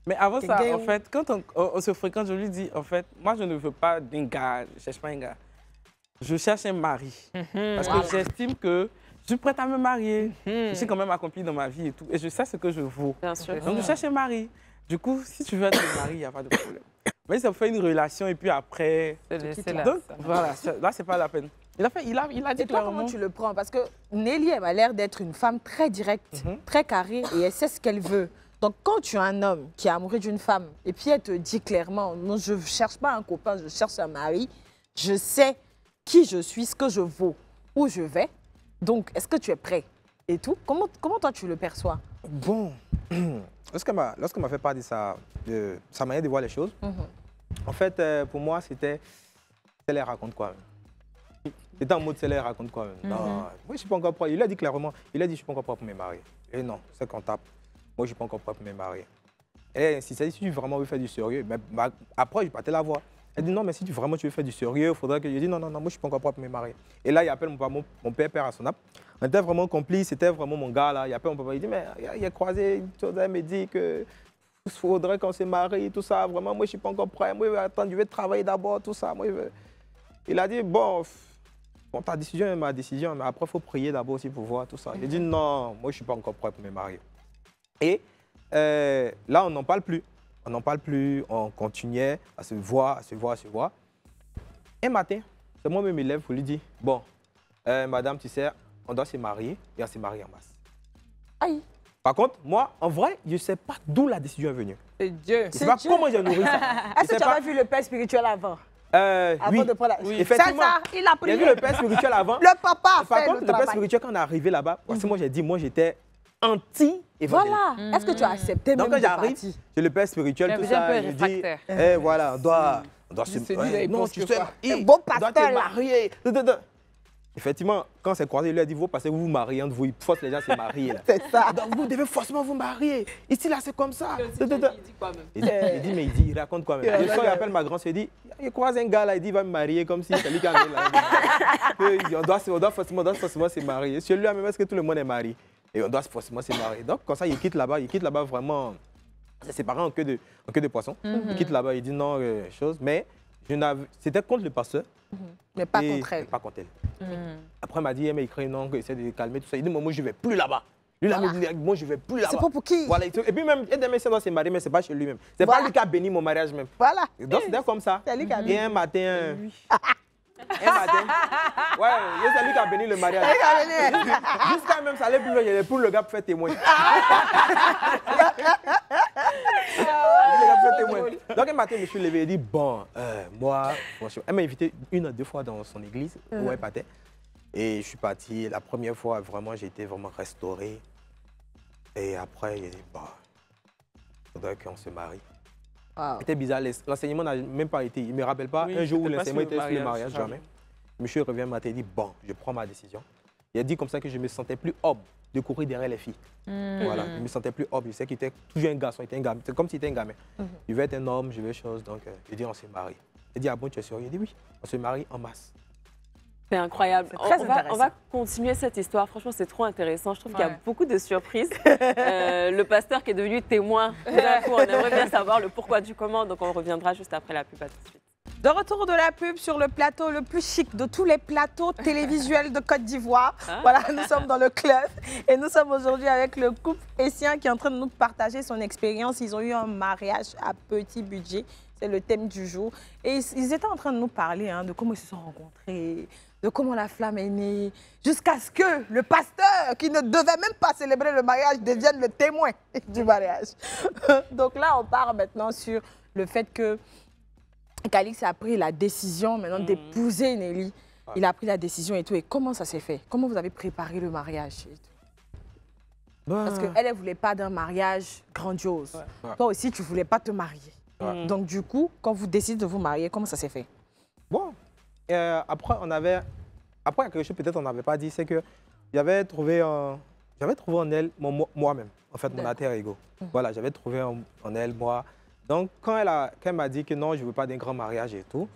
Mais avant ça, en fait, quand on se fréquente, je lui dis, en fait, moi, je ne veux pas d'un gars, je ne cherche pas un gars. Je cherche un mari. Parce que j'estime que je suis prête à me marier. Je suis quand même accomplie dans ma vie et tout. Et je sais ce que je vaux. Bien sûr. Donc, je cherche un mari. Du coup, si tu veux être mari, il n'y a pas de problème. Mais ça fait une relation et puis après... Donc, voilà, là, c'est pas la peine. Il a dit et toi, comment tu le prends? Parce que Nelly, elle a l'air d'être une femme très directe, très carrée, et elle sait ce qu'elle veut. Donc, quand tu as un homme qui est amoureux d'une femme, et puis elle te dit clairement, non, je ne cherche pas un copain, je cherche un mari, je sais qui je suis, ce que je vaux, où je vais. Donc, est-ce que tu es prêt? Et tout, comment toi, tu le perçois? Bon, lorsqu'elle m'a fait part de sa manière de voir les choses, en fait, pour moi, c'était... Elle raconte quoi même? C'était en mode, elle raconte quoi même? Non, moi, je ne suis pas encore prêt. Il a dit clairement, je ne suis pas encore prêt pour me marier. Et non, c'est qu'on tape. Moi, je ne suis pas encore prêt pour me marier. Et si tu vraiment veux faire du sérieux, mais, après, je partais la voir. Elle dit non, mais si vraiment tu veux faire du sérieux, il faudrait que je dise non, moi, je ne suis pas encore prêt pour me marier. Et là, il appelle mon père à son âme. On était vraiment complices, c'était vraiment mon gars là. Il appelle mon papa, il dit mais il a croisé, il me dit que il faudrait qu'on se marie, tout ça. Vraiment, moi, je ne suis pas encore prêt. Moi, attends, je vais travailler d'abord, tout ça. Moi, il a dit bon, ta décision est ma décision, mais après, il faut prier d'abord aussi pour voir tout ça. J'ai dit non, moi, je ne suis pas encore prêt pour me marier. Et là, on n'en parle plus. on n'en parle plus, on continuait à se voir, à se voir, à se voir. Un matin, c'est moi-même élève pour lui dire, bon, madame, tu sais, on doit se marier et on s'est marié en masse. Aïe. Par contre, moi, en vrai, je ne sais pas d'où la décision est venue. C'est Dieu. Je ne sais pas comment j'ai nourri ça. Est-ce que tu avais vu le père spirituel avant? Oui. De prendre la... Oui, effectivement. Ça, il a prié. J'ai vu le père spirituel avant. Le papa a Par fait contre, le le père travail. spirituel, quand on est arrivé là-bas, parce que moi, j'ai dit, moi, j'étais anti-évangélique. Voilà. Est-ce que tu as accepté Donc, même quand de j'arrive, partir? j'ai le père spirituel, tout ça, je dis, voilà, on doit se... Non, tu sais, un beau on doit pasteur, te là. marier. Effectivement, quand c'est croisé, il lui a dit, vous passez, vous vous mariez entre vous, il force les gens à se marier. C'est ça. Donc, vous devez forcément vous marier. Ici, là, c'est comme ça. Il dit quoi même? Il raconte quoi même. Le soir, il appelle ma grand-sœur, il dit, il croise un gars là, il dit, il va me marier comme si c'est lui qui arrive là. On doit forcément se marier. Celui-là, même, est-ce que tout le monde est marié? Et on doit forcément se marier. Donc, comme ça, il quitte là-bas vraiment, c'est séparé en queue de poisson. Il quitte là-bas, il dit non, chose. Mais c'était contre le pasteur. Mais pas contre elle. Pas contre elle. Après, il m'a dit, mais il crie non, essaie de calmer tout ça. Il dit, moi, je ne vais plus là-bas. Lui, là, moi, je ne vais plus là-bas. C'est pas pour qui? Voilà. Et puis même, il y a des messieurs qui doit se marier, mais ce n'est pas chez lui-même. C'est pas lui qui a béni mon mariage même. Voilà. Donc, c'était comme ça. C'est lui qui a béni. Et un matin... Ouais, c'est lui qui a béni le mariage. Jusqu'à même, ça allait plus loin, il y avait pour le gars pour faire témoin. Donc un matin, je me suis levé et dit, bon, moi, franchement, elle m'a invité 1 ou 2 fois dans son église où elle partait. Et je suis parti. La première fois, vraiment, j'ai été vraiment restauré. Et après, il a dit, bon, il faudrait qu'on se marie. Wow. C'était bizarre, l'enseignement n'a même pas été. Il ne me rappelle pas un jour où l'enseignement était sur le mariage, jamais. Monsieur revient matin et dit, bon, je prends ma décision. Il a dit comme ça que je me sentais plus homme de courir derrière les filles. Voilà, je me sentais plus homme. Je sais qu'il était toujours un garçon, il était un gamin. C'est comme s'il était un gamin. Je veux être un homme, je veux chose, donc il dit, on se marie. Il dit, ah bon, tu es sérieux? Il dit, oui, on se marie en masse. C'est incroyable. On va continuer cette histoire. Franchement, c'est trop intéressant. Je trouve qu'il y a beaucoup de surprises. Le pasteur qui est devenu témoin, d'un coup, on aimerait bien savoir le pourquoi du comment. Donc, on reviendra juste après la pub. À tout de suite. De retour de la pub sur le plateau le plus chic de tous les plateaux télévisuels de Côte d'Ivoire. Voilà, nous sommes dans le club et nous sommes aujourd'hui avec le couple Essien qui est en train de nous partager son expérience. Ils ont eu un mariage à petit budget. C'est le thème du jour. Et ils étaient en train de nous parler de comment ils se sont rencontrés, de comment la flamme est née, jusqu'à ce que le pasteur, qui ne devait même pas célébrer le mariage, devienne le témoin du mariage. Donc là, on part maintenant sur le fait que Calix a pris la décision maintenant d'épouser Nelly. Il a pris la décision et tout. Et comment ça s'est fait? Comment vous avez préparé le mariage et tout? Parce qu'elle ne voulait pas d'un mariage grandiose. Toi aussi, tu ne voulais pas te marier. Donc du coup, quand vous décidez de vous marier, comment ça s'est fait? Bon, après, quelque chose peut-être on n'avait pas dit, c'est que j'avais trouvé en elle moi-même, en fait, mon alter ego. Voilà, j'avais trouvé en elle, moi. Donc, quand elle m'a dit que non, je ne veux pas d'un grand mariage et tout,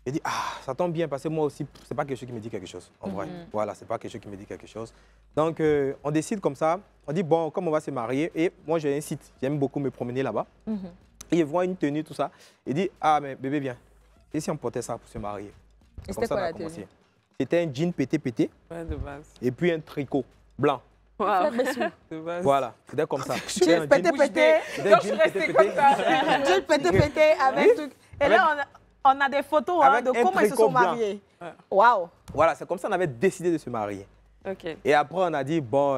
j'ai dit, ah, ça tombe bien parce que moi aussi, ce n'est pas quelque chose qui me dit quelque chose, en vrai. Voilà, ce n'est pas quelque chose qui me dit quelque chose. Donc, on décide comme ça, on dit, bon, comme on va se marier, et moi, j'ai un site, j'aime beaucoup me promener là-bas. Et il voit une tenue, tout ça, il dit, ah, mais bébé, viens, et si on portait ça pour se marier? Et c'était quoi la tenue? C'était un jean pété, de base. Et puis un tricot blanc. Wow. Voilà, c'était comme ça. Jean pété. Donc, je suis resté comme ça. Jean pété avec tout. Et là, on a des photos de comment ils se sont mariés. Waouh. Voilà, c'est comme ça qu'on avait décidé de se marier. Okay. Et après, on a dit, bon,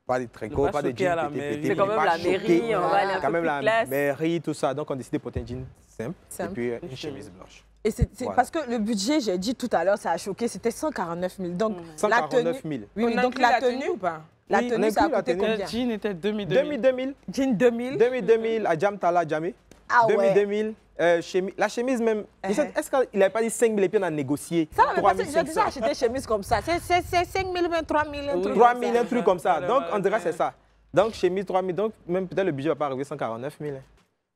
pas de tricot, pas de jean pété. C'est quand même la mairie, on va aller un peu plus classe. Quand même la mairie, tout ça. Donc, on a décidé de porter un jean simple. Et puis une chemise blanche. Et c'est parce que le budget, j'ai dit tout à l'heure, ça a choqué, c'était 149 000. Donc, 149 000. Oui, donc la tenue ou pas? La tenue, ça a coûté combien? Le jean était 2000. 2000. Jean 2000. 2000 à Jamtala, Jamé. Ah ouais. 2000. La chemise même. Est-ce qu'il n'avait pas dit 5 000 et puis on a négocié? Ça, j'ai déjà acheté chemise comme ça. C'est 5 000, 3 000, un truc. 3 000, un truc comme ça. Donc, on dirait que c'est ça. Donc, chemise 3 000. Donc, même peut-être le budget ne va pas arriver 149 000.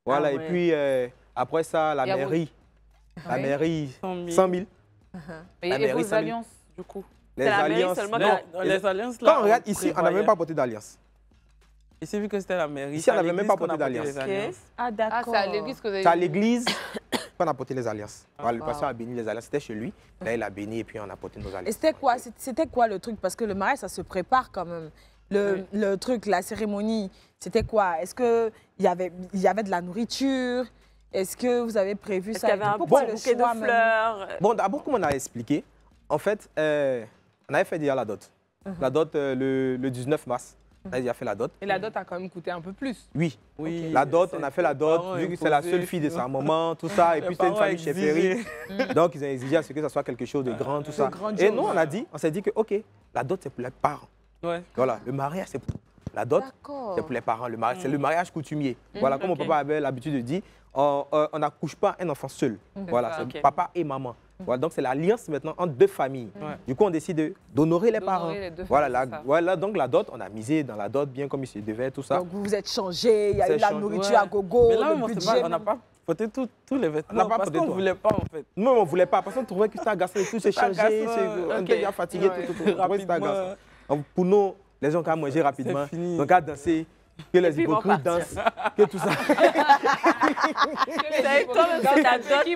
Voilà. Et puis, après ça, la mairie. La mairie, 100 000. Et vos alliances, du coup? Les alliances, non, les alliances, là, quand on regarde ici, on n'avait même pas porté d'alliance. Ici, vu que c'était la mairie, ici, on n'avait même pas porté d'alliance. Ah, d'accord. Ah, c'est à l'église que vous avez... C'est à l'église qu'on a porté les alliances. Voilà, le pasteur a béni les alliances, c'était chez lui. Là, il a béni et puis on a porté nos alliances. Et c'était quoi le truc? Parce que le mariage, ça se prépare quand même. le truc, la cérémonie, c'était quoi? Est-ce qu'il y avait de la nourriture? Est-ce que vous avez prévu ça? Est-ce qu'il y avait un bouquet de fleurs? Bon, d'abord, comme on a expliqué, en fait, on avait fait déjà la dot. La dot le 19 mars. On a déjà fait la dot. Et la dot a quand même coûté un peu plus. Oui. Oui. La dot, on a fait la dot, vu que c'est la seule fille de sa maman, tout ça. Et puis, c'est une famille chez Ferry. Donc, ils ont exigé à ce que ça soit quelque chose de grand, tout ça. Et nous, on s'est dit que, OK, la dot, c'est pour les parents. Ouais. Voilà, le mariage, c'est pour la dot, c'est pour les parents. C'est le mariage coutumier. Voilà, comme mon papa avait l'habitude de dire, on n'accouche pas un enfant seul. Voilà, c'est papa et maman. Voilà, donc c'est l'alliance maintenant entre deux familles. Du coup, on décide d'honorer les parents. Voilà, donc la dot, on a misé dans la dot bien comme il se devait, tout ça. Donc vous vous êtes changé, il y a eu la nourriture à gogo, mais là, le budget. on n'a pas porté tous les vêtements parce qu'on ne voulait pas en fait. Nous, on ne voulait pas parce qu'on trouvait que c'était agaçant, tout s'est changé, on était déjà fatigué, tout. Pour nous, les gens qui ont mangé rapidement, donc à danser. Que les hypocrites dansent, que tout ça. Qui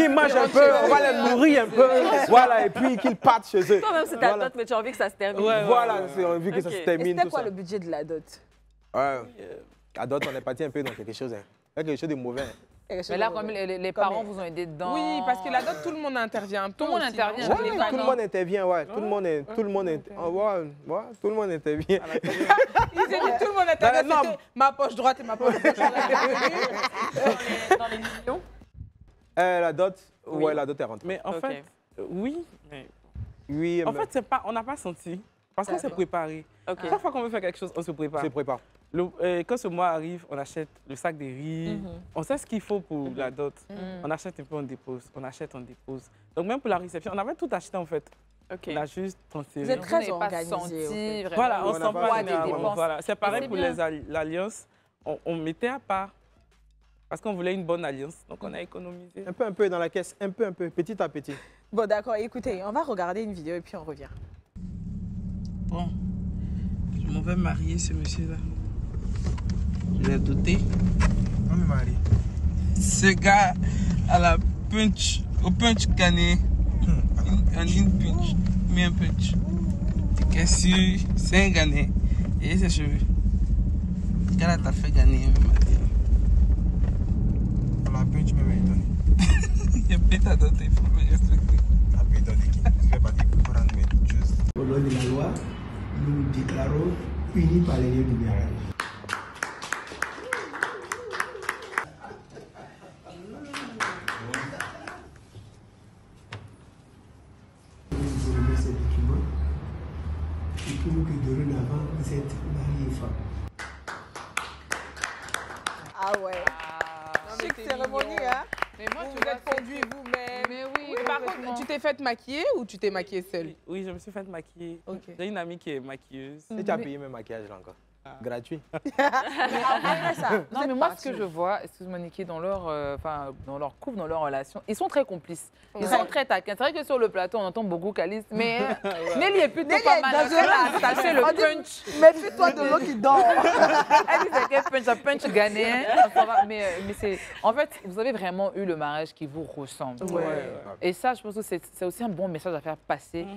mange un peu, on va les nourrir un peu. Voilà, et puis qu'ils partent chez eux. Toi-même, c'est ta dot, mais tu as envie que ça se termine. Voilà, on a envie que ça se termine. C'était quoi le budget de la dot? La dot, on est parti un peu dans quelque chose de mauvais. Mais là, comme les parents vous ont aidé dedans. Oui, parce que la dot, tout le monde intervient un peu. Tout le monde intervient. Tout le monde intervient, ouais. Tout le monde intervient. Tout le monde intervient. Ils ont dit tout le monde intervient. C'était ma poche droite et ma poche gauche. Dans les millions? La dot, ouais, la dot est rentrée. Mais en fait, oui. Oui. En fait, on n'a pas senti. Parce qu'on s'est préparé. Chaque fois qu'on veut faire quelque chose, on se prépare. On se prépare. Quand ce mois arrive, on achète le sac de riz. On sait ce qu'il faut pour la dot. On achète un peu, on dépose. On achète, on dépose. Donc même pour la réception, on avait tout acheté en fait. On a juste transféré. Vous êtes très organisé. Voilà, on s'en va des dépenses. Voilà. C'est pareil pour l'alliance. On mettait à part parce qu'on voulait une bonne alliance. Donc on a économisé. Un peu dans la caisse, un peu, petit à petit. Bon, d'accord. Écoutez, on va regarder une vidéo et puis on revient. Bon, je m'en vais marier ce monsieur-là. Je l'ai doté. On me marie. Ce gars à la punch, au punch canné. On dit une punch, mais un punch. Qu'est-ce que c'est un Ghanéen? Et ses cheveux. Ce gars-là t'a fait gagner. La punch me donné. Il a pris ta doté, il faut me respecter. La punch donné qui ne fait pas des prendre mes choses. Au nom de la loi, nous nous déclarons unis par les lieux du mariage. Vous remettez ces documents et pour que dorénavant vous êtes mariés et femmes. Ah ouais. Chic cérémonie, hein? Mais moi, vous êtes conduit vous-même. Mais oui, Par contre, tu t'es faite maquiller ou tu t'es maquillée seule? Oui, je me suis fait maquiller. J'ai une amie qui est maquilleuse. Et tu as payé mes maquillages là encore. Gratuit. Non, mais moi, ce que je vois, excuse-moi, Niki, dans leur couple, dans leur relation, ils sont très complices. Ils sont très taquins. C'est vrai que sur le plateau, on entend beaucoup Calice, mais Nelly est plutôt pas mal. Elle a attaché le punch. Méfie-toi de l'eau qui dort. Elle dit c'est quel punch, un punch ghanéen. Mais c'est... En fait, vous avez vraiment eu le mariage qui vous ressemble. Et ça, je pense que c'est aussi un bon message à faire passer.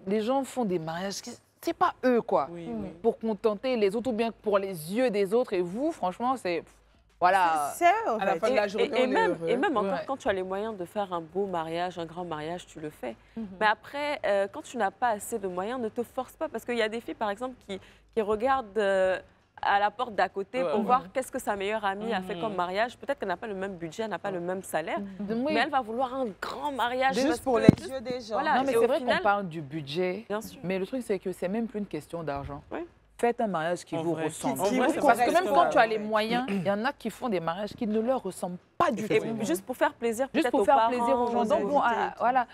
Les gens font des mariages qui... C'est pas eux, quoi, pour contenter les autres ou bien pour les yeux des autres. Et vous, franchement, c'est... Voilà. C'est eux, à la fin de la journée, et même encore quand tu as les moyens de faire un beau mariage, un grand mariage, tu le fais. Mais après, quand tu n'as pas assez de moyens, ne te force pas. Parce qu'il y a des filles, par exemple, qui regardent à la porte d'à côté pour voir qu'est-ce que sa meilleure amie a fait comme mariage. Peut-être qu'elle n'a pas le même budget, elle n'a pas le même salaire, mais elle va vouloir un grand mariage. Juste pour les yeux des gens. Voilà. Non, mais c'est vrai qu'on parle du budget, bien sûr. Mais le truc, c'est que c'est même plus une question d'argent. Faites un mariage qui vous ressemble. Parce que même quand tu as les moyens, il y en a qui font des mariages qui ne leur ressemblent pas du tout. Juste pour faire plaisir, juste pour faire plaisir aux gens. Donc, voilà.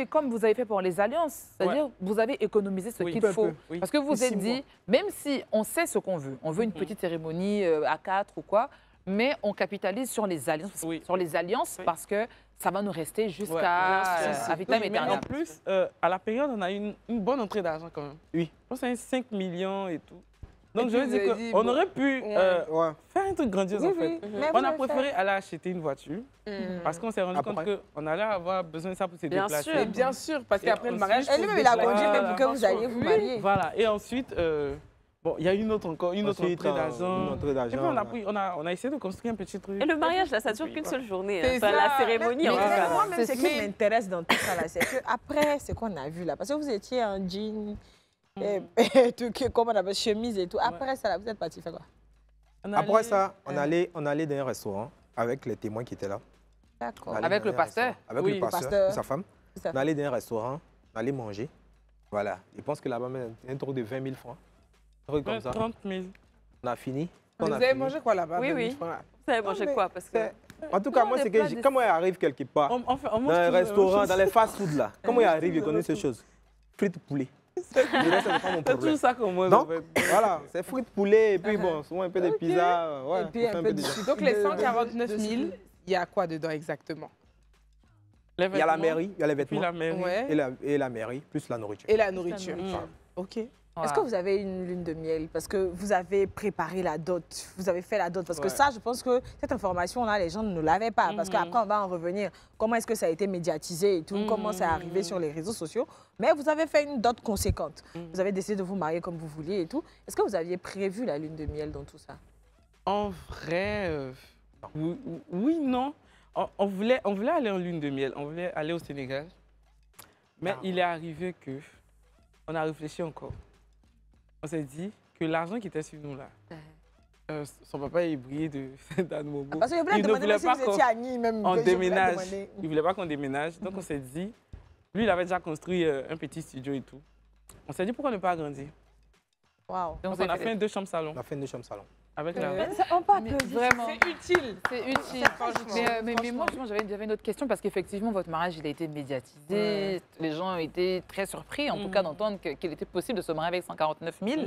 Comme vous avez fait pour les alliances, c'est-à-dire vous avez économisé ce qu'il faut. Parce que vous vous êtes dit, même si on sait ce qu'on veut, on veut une petite cérémonie à 4 ou quoi, mais on capitalise sur les alliances, parce que ça va nous rester jusqu'à vitam aeternam. En plus, à la période, on a eu une bonne entrée d'argent quand même. Oui. Je pense que c'est 5 millions et tout. Donc, je veux dire qu'on aurait pu faire un truc grandiose, en fait. On a préféré aller acheter une voiture parce qu'on s'est rendu compte qu'on allait avoir besoin de ça pour se déplacer. Bien sûr, parce qu'après le mariage... Elle-même, il a conduit même pour que vous alliez vous marier. Voilà. Et ensuite, Bon, il y a une autre encore, une autre entrée d'argent. Et puis on a essayé de construire un petit truc. Et le mariage, là, ça dure qu'une seule journée. C'est Enfin, la cérémonie, en tout cas. Moi-même, ce qui m'intéresse dans tout ça, là, c'est qu'après, ce qu'on a vu là, parce que vous étiez en jean, comme on appelle chemise et tout. Après ça, là, vous êtes parti faire quoi? Après ça, on allait dans un restaurant avec les témoins qui étaient là. D'accord. Avec le pasteur? Avec le pasteur et sa femme. On allait dans un restaurant, on allait manger. Voilà. Je pense que là-bas, c'est un truc de 20 000 francs. Un truc comme ça. 30 000. On a fini. Vous avez mangé quoi là-bas? Oui. Vous avez mangé quoi? Parce que... En tout cas, moi, c'est que comment il arrive quelque part, dans un restaurant, dans les fast-food là, comment il arrive, je connais ces choses. Frites poulet. C'est pas mon problème. tout ça comme moi. Donc, voilà, c'est frites poulet et puis bon, souvent un peu de pizza. Ouais, et puis un peu de sucre. Donc les 149 000, il y a quoi dedans exactement? Il y a la mairie, il y a les vêtements. La mairie. Et la mairie, plus la nourriture. Et la nourriture. OK. Est-ce que vous avez une lune de miel? Parce que vous avez préparé la dot, vous avez fait la dot. Parce que ça, je pense que cette information-là, les gens ne l'avaient pas. Parce qu'après, on va en revenir. Comment est-ce que ça a été médiatisé et tout? Comment c'est arrivé sur les réseaux sociaux? Mais vous avez fait une dot conséquente. Vous avez décidé de vous marier comme vous vouliez et tout. Est-ce que vous aviez prévu la lune de miel dans tout ça? En vrai, oui, non. On voulait aller en lune de miel. On voulait aller au Sénégal. Mais il est arrivé que on a réfléchi encore. On s'est dit que l'argent qui était sur nous là, son papa est brillé d'Anne Mobo. Parce que il ne voulait pas qu'on déménage. Il ne voulait pas qu'on déménage. Donc on s'est dit, lui il avait déjà construit un petit studio et tout. On s'est dit pourquoi ne pas agrandir. Wow. Donc on a fait 2 chambres salon. On a fait 2 chambres salon. Avec la... Vraiment. C'est utile. C'est utile. Mais moi, j'avais une autre question parce qu'effectivement, votre mariage, il a été médiatisé. Les gens ont été très surpris, en tout cas, d'entendre qu'il était possible de se marier avec 149 000.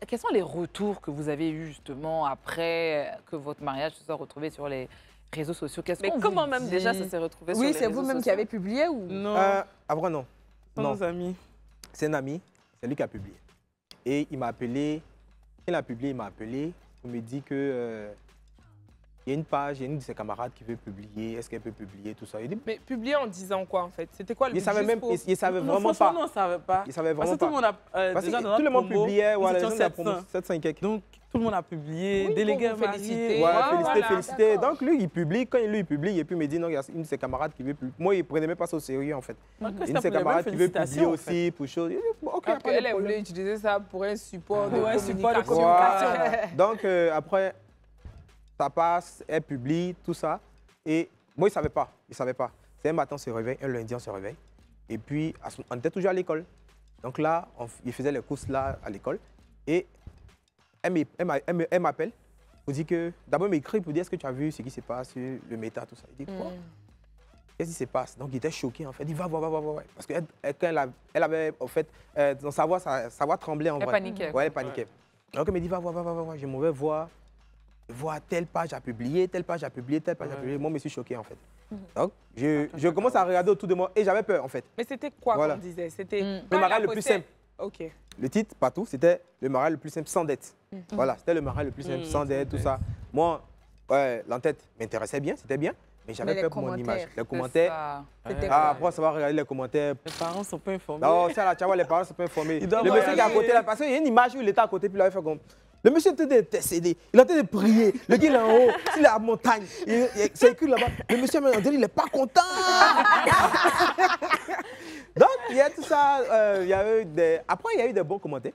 Quels sont les retours que vous avez eus justement après que votre mariage se soit retrouvé sur les réseaux sociaux? Mais comment même déjà ça s'est retrouvé sur les réseaux sociaux? Oui, c'est vous-même qui avez publié ou... Non. Après, non. Nos amis. C'est un ami, c'est lui qui a publié. Et il m'a appelé. Il a publié, il m'a appelé, il me dit que il y a une page, il y a une de ses camarades qui veut publier, est-ce qu'elle peut publier, tout ça. Il dit, mais publier en disant quoi en fait? C'était quoi le but? Il savait même, il savait vraiment pas. Non, on ne savait pas. Il savait vraiment pas. Tout le monde a, parce déjà que dans tout le monde promo, publiait, voilà, les gens de la 700. promo, 700 et quelques. Donc tout le monde a publié, oui, délégué félicité. Ouais, félicité. Donc lui, il publie, quand lui, il publie, et puis il me dit, non, il y a une de ses camarades qui veut publier. Moi, il ne prenait même pas ça au sérieux, en fait. Une de ses camarades qui veut publier aussi, pour chose. Ok, après, elle voulait utiliser ça pour un support de communication. Donc après, ça passe, elle publie, tout ça. Et moi, il ne savait pas. Il savait pas. C'est un matin, on se réveille, un lundi, on se réveille. Et puis, on était toujours à l'école. Donc là, il faisait les courses là à l'école. Et elle m'appelle pour dire que... D'abord, elle m'écrit pour dire, est-ce que tu as vu ce qui se passe sur le méta, tout ça. Il dit, quoi? Qu'est-ce qui se passe? Donc, il était choqué, en fait. Il dit, va. Parce qu'elle avait, en fait, dans sa voix tremblait en vrai. Elle paniquait. Ouais, elle paniquait. Donc, elle me dit, va. Je m'en vais voir telle page à publier, telle page à publier, telle page à publier. Moi, je me suis choqué, en fait. Donc, je commence à regarder autour de moi et j'avais peur, en fait. Mais c'était quoi qu'on disait? C'était le mariage le plus simple. OK. Le titre, partout, c'était le mariage le plus simple sans dette. Voilà, c'était le mariage le plus simple sans dette, tout ça. Moi, l'entête m'intéressait bien, c'était bien, mais j'avais peur pour mon image. Les commentaires. Après, ça va regarder les commentaires. Les parents ne sont pas informés. Non, ça, là, tu vois, les parents ne sont pas informés. Le monsieur qui est à côté, là, parce qu'il y a une image où il était à côté, puis là, il fait comme. Le monsieur est en train d'intercéder, il est en train de prier. Le gars, il est en haut, il est à la montagne. C'est écrit là-bas. Le monsieur, il n'est pas content. Donc, il y a tout ça. Après, il y a eu des bons commentaires.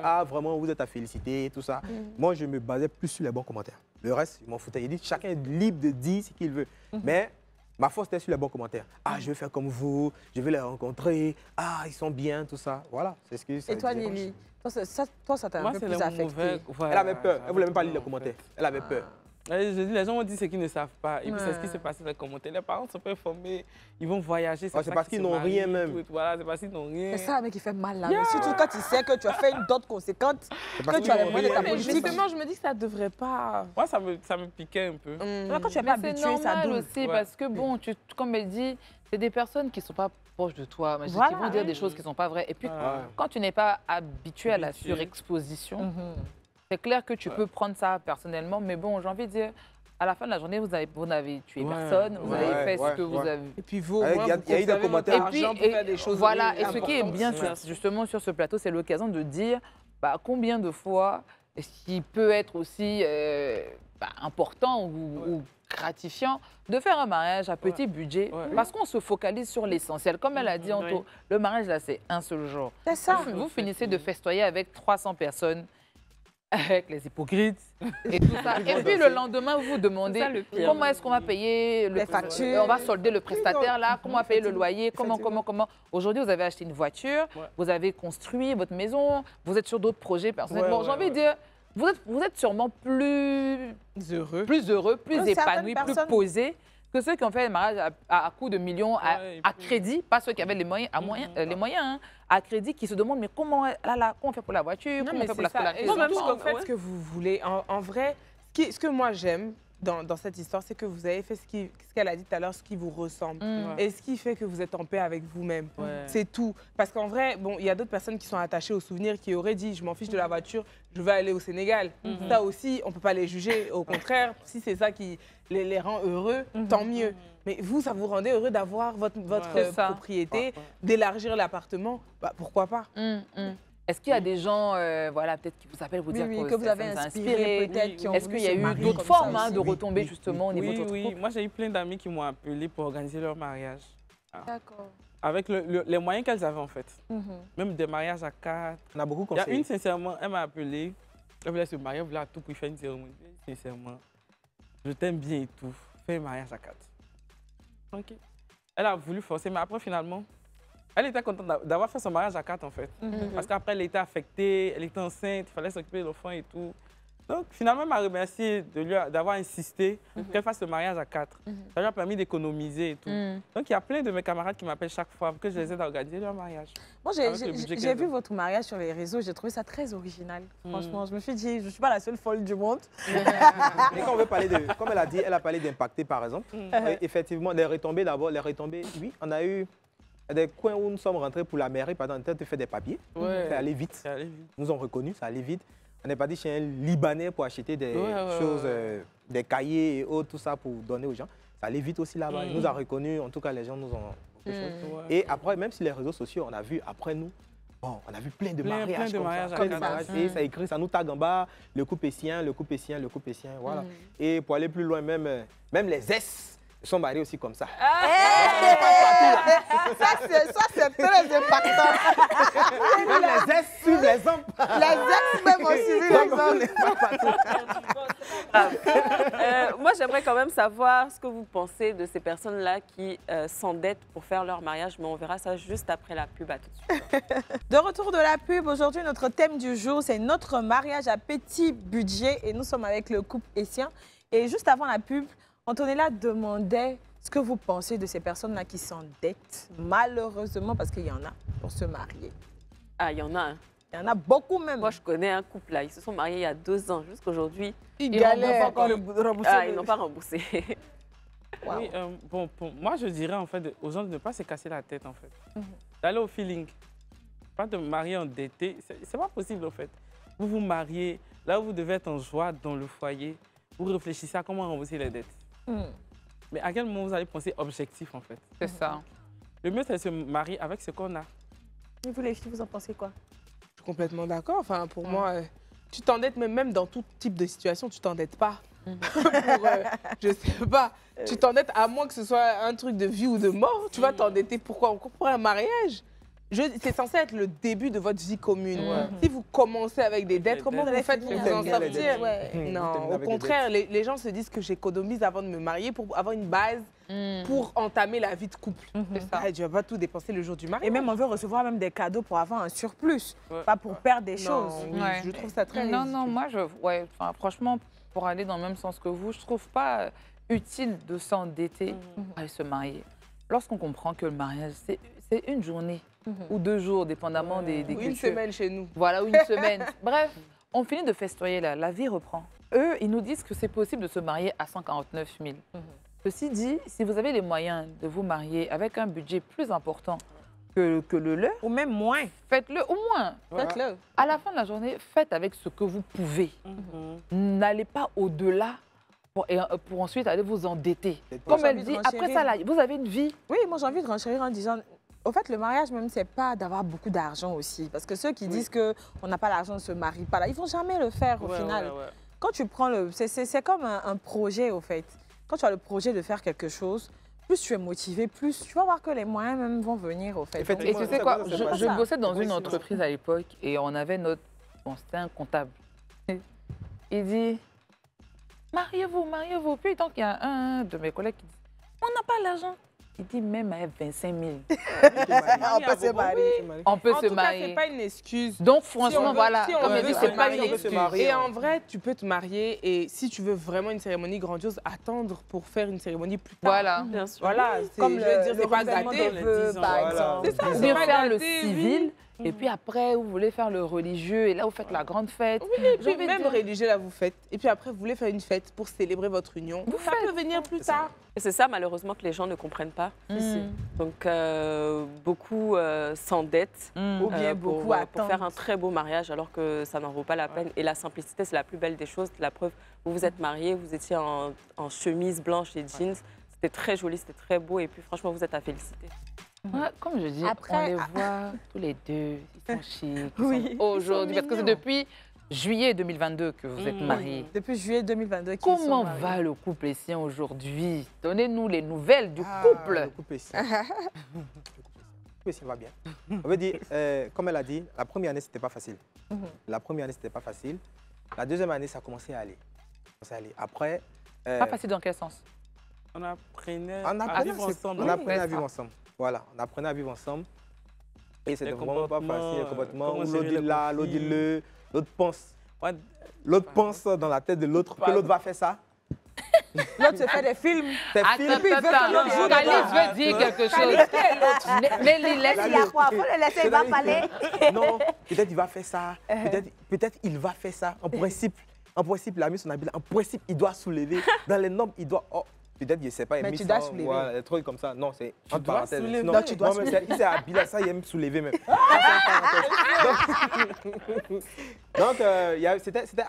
Ah, vraiment, vous êtes à féliciter, tout ça. Moi, je me basais plus sur les bons commentaires. Le reste, je m'en foutais. Il dit, chacun est libre de dire ce qu'il veut. Mais ma force était sur les bons commentaires. Ah, je vais faire comme vous, je vais les rencontrer. Ah, ils sont bien, tout ça. Voilà, c'est ce que ça. Et toi, Nelly, ça t'a un peu plus affecté. Elle avait peur. Elle ne voulait même pas lire les commentaires. Elle avait peur. Je dis, les gens ont dit ce qu'ils ne savent pas. Et puis, c'est ce qui s'est passé dans les commentaires. Les parents sont pas informés. Ils vont voyager. C'est parce qu'ils n'ont rien même. Voilà, c'est parce qu'ils n'ont rien. C'est ça, mec, qui fait mal là. Surtout quand tu sais que tu as fait une dot conséquente, que tu as les moyens de ta politique. Justement, je me dis que ça ne devrait pas... Moi, ça me piquait un peu. Quand tu n'es pas habitué, ça donne. C'est normal aussi parce que, bon, comme elle dit, c'est des personnes qui ne sont pas proches de toi, qui vont dire des choses qui ne sont pas vraies. Et puis, quand tu n'es pas habitué à la surexposition, c'est clair que tu peux prendre ça personnellement, mais bon, j'ai envie de dire, à la fin de la journée, vous n'avez tué personne, vous avez fait ce que vous avez... Et puis vous, il y a eu des commentaires. Et puis, voilà, et ce qui est bien justement sur ce plateau, c'est l'occasion de dire, combien de fois est-ce qu'il peut être aussi important ou gratifiant de faire un mariage à petit budget parce qu'on se focalise sur l'essentiel. Comme elle a dit, Anto, le mariage, là, c'est un seul jour. C'est ça. Vous finissez de festoyer avec 300 personnes, avec les hypocrites et tout ça. Et puis le lendemain, vous vous demandez comment est-ce qu'on va payer les factures, on va solder le prestataire là, comment on va payer le loyer, comment. Aujourd'hui, vous avez acheté une voiture, vous avez construit votre maison, vous êtes sur d'autres projets personnels. Bon, j'ai envie de dire, vous êtes sûrement plus heureux, plus épanoui, plus posé que ceux qui ont fait le mariage à coups de millions, à crédit, pas ceux qui avaient les moyens, à crédit, qui se demandent mais comment on fait pour la voiture, comment on fait pour la scolarité. Non, même vous faites ce que vous voulez. En vrai, ce que moi j'aime dans cette histoire, c'est que vous avez fait ce qu'elle a dit tout à l'heure, ce qui vous ressemble. Et ce qui fait que vous êtes en paix avec vous-même. C'est tout. Parce qu'en vrai, bon, il y a d'autres personnes qui sont attachées aux souvenirs, qui auraient dit, je m'en fiche de la voiture, je vais aller au Sénégal. Ça aussi, on ne peut pas les juger. Au contraire, si c'est ça qui les rend heureux, tant mieux. Mais vous, ça vous rendait heureux d'avoir votre propriété, d'élargir l'appartement, pourquoi pas? Est-ce qu'il y a des gens, peut-être qui vous appellent vous dire que vous avez inspiré, peut-être, est-ce qu'il y a eu d'autres formes de retombées justement au niveau de votre couple? Moi j'ai eu plein d'amis qui m'ont appelé pour organiser leur mariage. D'accord. Avec les moyens qu'elles avaient en fait. Même des mariages à 4. On a beaucoup conseillé. Il y a une, sincèrement, elle m'a appelé, elle voulait se marier, elle voulait à tout prix faire une cérémonie. Sincèrement, je t'aime bien et tout, fais un mariage à 4. Ok. Elle a voulu forcer, mais après finalement, elle était contente d'avoir fait son mariage à 4 en fait. Parce qu'après, elle était affectée, elle était enceinte, il fallait s'occuper de l'enfant et tout. Donc finalement, elle m'a remercié d'avoir insisté qu'elle fasse le mariage à 4. Ça lui a permis d'économiser et tout. Donc il y a plein de mes camarades qui m'appellent chaque fois pour que je les aide à organiser leur mariage. Moi, j'ai vu votre mariage sur les réseaux, j'ai trouvé ça très original. Franchement, je me suis dit, je ne suis pas la seule folle du monde. Mais quand on veut parler comme elle a dit, elle a parlé d'impacter par exemple. Effectivement, les retombées d'abord, oui, on a eu des coins où nous sommes rentrés pour la mairie, par exemple, on a fait des papiers, ça allait vite. Nous ont reconnus, ça allait vite. On est parti chez un Libanais pour acheter des choses, des cahiers et autres, tout ça pour donner aux gens. Ça allait vite aussi là-bas. Il nous a reconnus, en tout cas les gens nous ont quelque chose. Et après, même sur les réseaux sociaux, on a vu après nous, on a vu plein de mariages comme ça. Et ça écrit, ça nous tag en bas, le couple est sien, le couple est sien, le couple est sien, voilà. Et pour aller plus loin, même les S sont mariés aussi comme ça. Ça, c'est très impactant. Même les ex suivent les hommes. Les ex même ont suivi les hommes. Moi, j'aimerais quand même savoir ce que vous pensez de ces personnes-là qui s'endettent pour faire leur mariage, mais on verra ça juste après la pub. À tout de suite. De retour de la pub, aujourd'hui, notre thème du jour, c'est notre mariage à petit budget et nous sommes avec le couple Essien. Et juste avant la pub, Antonella demandait ce que vous pensez de ces personnes-là qui s'endettent, malheureusement, parce qu'il y en a pour se marier. Ah, il y en a. Il y en a beaucoup même. Moi, je connais un couple là, ils se sont mariés il y a 2 ans, jusqu'aujourd'hui. Ils galèrent encore rembourser. Ils n'ont pas remboursé. Wow. Oui, moi, je dirais en fait aux gens de ne pas se casser la tête en fait. D'aller au feeling. Pas de marier endetté, c'est pas possible en fait. Vous vous mariez, là où vous devez être en joie dans le foyer, vous réfléchissez à comment rembourser les dettes. Mais à quel moment vous allez penser objectif, en fait? C'est ça. Le mieux, c'est de se marier avec ce qu'on a. Et vous, les filles, vous en pensez quoi? Je suis complètement d'accord. Enfin, pour moi, tu t'endettes même dans tout type de situation, tu t'endettes pas. Je sais pas. Tu t'endettes à moins que ce soit un truc de vie ou de mort. Tu vas t'endetter pourquoi? Encore pour un mariage? C'est censé être le début de votre vie commune. Si vous commencez avec des dettes, comment vous faites pour vous en sortir? Non, au contraire, les gens se disent que j'économise avant de me marier pour avoir une base pour entamer la vie de couple. Tu vas pas tout dépenser le jour du mariage. Et même, on veut recevoir même des cadeaux pour avoir un surplus, pas pour perdre des choses. Je trouve ça très Non, moi, franchement, pour aller dans le même sens que vous, je trouve pas utile de s'endetter à se marier. Lorsqu'on comprend que le mariage, c'est une journée ou 2 jours, dépendamment des cultures. Une semaine chez nous. Voilà, ou une semaine. Bref, on finit de festoyer là, la vie reprend. Eux, ils nous disent que c'est possible de se marier à 149 000. Ceci dit, si vous avez les moyens de vous marier avec un budget plus important que le leur, ou même moins, faites-le au moins. Faites-le. À la fin de la journée, faites avec ce que vous pouvez. N'allez pas au-delà pour ensuite aller vous endetter. Comme elle dit, après ça, là, vous avez une vie. Oui, moi j'ai envie de renchérir en disant, Au fait, le mariage, même, c'est pas d'avoir beaucoup d'argent aussi. Parce que ceux qui disent qu'on n'a pas l'argent ne se marient pas, là, ils vont jamais le faire au final. Quand tu prends le... C'est comme un projet, au fait. Quand tu as le projet de faire quelque chose, plus tu es motivé, plus tu vas voir que les moyens même vont venir, au fait. Et tu sais quoi, je bossais dans une entreprise à l'époque et on avait notre... Bon, c'était un comptable. Il dit, mariez-vous, mariez-vous. Puis tant qu'il y a un de mes collègues qui dit, on n'a pas l'argent. Il dit même avec 25 000. On peut se marier. On peut se marier. En tout cas, marier. c'est pas une excuse. Donc franchement, voilà, comme je dis, c'est pas une excuse. Et en vrai, tu peux te marier et si tu veux vraiment une cérémonie grandiose, attendre pour faire une cérémonie plus tard. Voilà. Bien sûr. Voilà, Comme je veux dire, le c'est pas renouvellement gâté. des vœux, par exemple. C'est ça, Ou bien faire le civil. Et puis après, vous voulez faire le religieux et là, vous faites la grande fête. Oui, et puis même religieux, là, vous faites. Et puis après, vous voulez faire une fête pour célébrer votre union. Ça peut venir plus tard. Et c'est ça, malheureusement, que les gens ne comprennent pas. Donc, beaucoup s'endettent Ou bien beaucoup pour faire un très beau mariage, alors que ça n'en vaut pas la peine. Et la simplicité, c'est la plus belle des choses. La preuve, vous vous êtes mariés, vous étiez en chemise blanche et jeans. C'était très joli, c'était très beau. Et puis, franchement, vous êtes à féliciter. Ouais, comme je dis, Après, on les voit tous les deux, ils sont chics, Oui, aujourd'hui, parce que c'est depuis juillet 2022 que vous êtes mariés. Depuis juillet 2022. Comment va le couple essien aujourd'hui? Donnez-nous les nouvelles du couple. Le couple essien. Le couple essien va bien. On veut dire, comme elle a dit, la première année, c'était pas facile. La première année, c'était pas facile. La deuxième année, ça a commencé à aller. Après... Pas facile dans quel sens? On apprenait à vivre ensemble. On apprenait à vivre ensemble. Voilà, on apprenait à vivre ensemble. Et c'était vraiment pas facile, le comportement. L'autre dit là, l'autre dit le, l'autre pense. L'autre pense dans la tête de l'autre que l'autre va faire ça. L'autre se fait des films. Attends, Calice veut dire quelque chose. Nelly, laisse-le. Il faut le laisser, il va parler. Non, peut-être il va faire ça. Peut-être il va faire ça. En principe, il a mis son habit là. En principe, il doit soulever. Dans les normes, il doit... Peut-être, je ne sais pas, il a mis tu dois soulever. Voilà, des trucs comme ça. Non, c'est entre parenthèses. Non, tu dois soulever. Il s'est habillé, ça, il aime soulever même. Donc,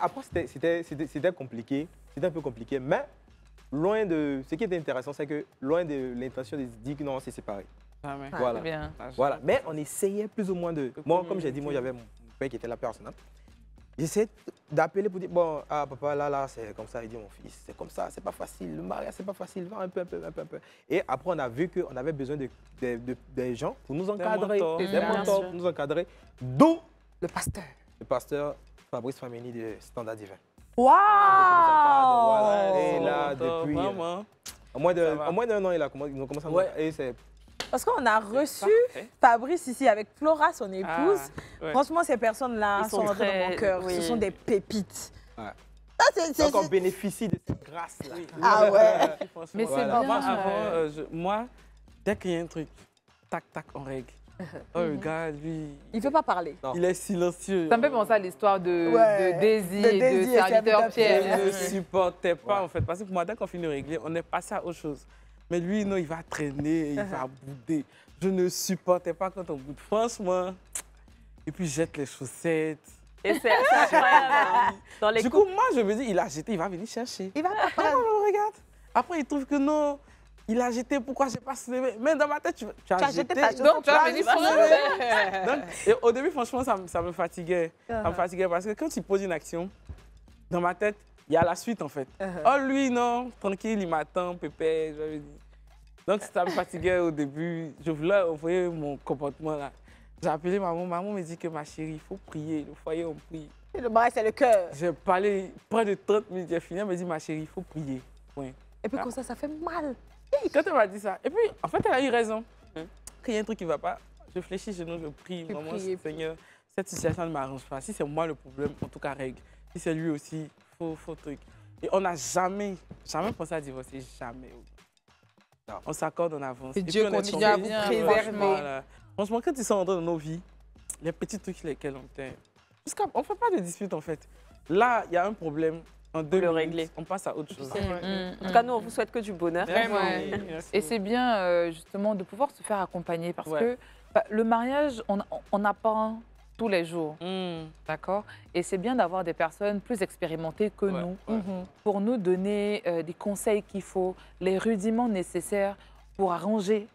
après, c'était compliqué. C'était un peu compliqué. Mais, loin de... Ce qui était intéressant, c'est que loin de l'intention de dire que non, on s'est séparés. Voilà. Bien. Voilà. Mais on essayait plus ou moins de... Moi, comme j'ai dit, moi, j'avais mon père qui était là personnellement. J'essaie d'appeler pour dire, bon, ah, papa, là, c'est comme ça. Il dit, mon fils, c'est comme ça, c'est pas facile. Le mariage, c'est pas facile. Va un peu. Et après, on a vu qu'on avait besoin de gens pour nous encadrer. Des mentors pour nous encadrer. D'où le pasteur. Le pasteur Fabrice Famini de Standard Divin. Waouh! Et là, depuis... En moins d'un an, ils ont commencé à nous... Et c'est... Parce qu'on a reçu Fabrice ici avec Flora, son épouse. Franchement, ces personnes-là sont rentrées dans mon cœur. Ce sont des pépites. Donc, on bénéficie de cette grâce-là. Ah ouais. Mais c'est bien. Moi, dès qu'il y a un truc, tac, on règle. Oh, le gars, lui... Il ne veut pas parler. Non. Il est silencieux. Ça me fait penser à l'histoire de Daisy et de serviteur Pierre. Je ne supportais pas, en fait. Parce que pour moi, dès qu'on finit de régler, on est passé à autre chose. Mais lui, non, il va traîner, il va bouder. Je ne supportais pas quand on boude. Franchement. Et puis, jette les chaussettes. Et c'est incroyable. Du coup, moi, je me dis, il a jeté, il va venir chercher. Il va pas prendre. Je regarde. Après, il trouve que non, il a jeté, pourquoi je n'ai pas soulevé? Mais dans ma tête, tu as jeté. Donc, tu as venir soulever. Et au début, franchement, ça me fatiguait. Ça me fatiguait parce que quand tu poses une action, dans ma tête, il y a la suite, en fait. Oh, lui, non, tranquille, il m'attend, pépé, j'avais dit. Donc, ça me fatiguait au début. Je voulais envoyer mon comportement là. J'ai appelé maman. Maman me dit que ma chérie, il faut prier. Le foyer, on prie. Et le mariage, c'est le cœur. J'ai parlé près de 30 minutes. J'ai fini. Elle me dit, ma chérie, il faut prier. Point. Et puis, comme ça fait mal. Quand elle m'a dit ça. Et puis, en fait, elle a eu raison. Quand il y a un truc qui ne va pas, je fléchis, je prie. Maman, Seigneur, cette situation ne m'arrange pas. Si c'est moi le problème, en tout cas, règle. Si c'est lui aussi, faut truc. Et on n'a jamais pensé à divorcer. Jamais. On s'accorde, on avance. Et Dieu continue à vous préserver. Franchement, quand ils sont entrés dans nos vies, les petits trucs lesquels on fait. On ne fait pas de dispute en fait. Là, il y a un problème. En 2 minutes, on passe à autre chose. En tout cas, nous, on vous souhaite que du bonheur. Vraiment. Et c'est bien justement de pouvoir se faire accompagner parce que le mariage, on n'apprend tous les jours, d'accord? Et c'est bien d'avoir des personnes plus expérimentées que nous pour nous donner des conseils qu'il faut, les rudiments nécessaires pour arranger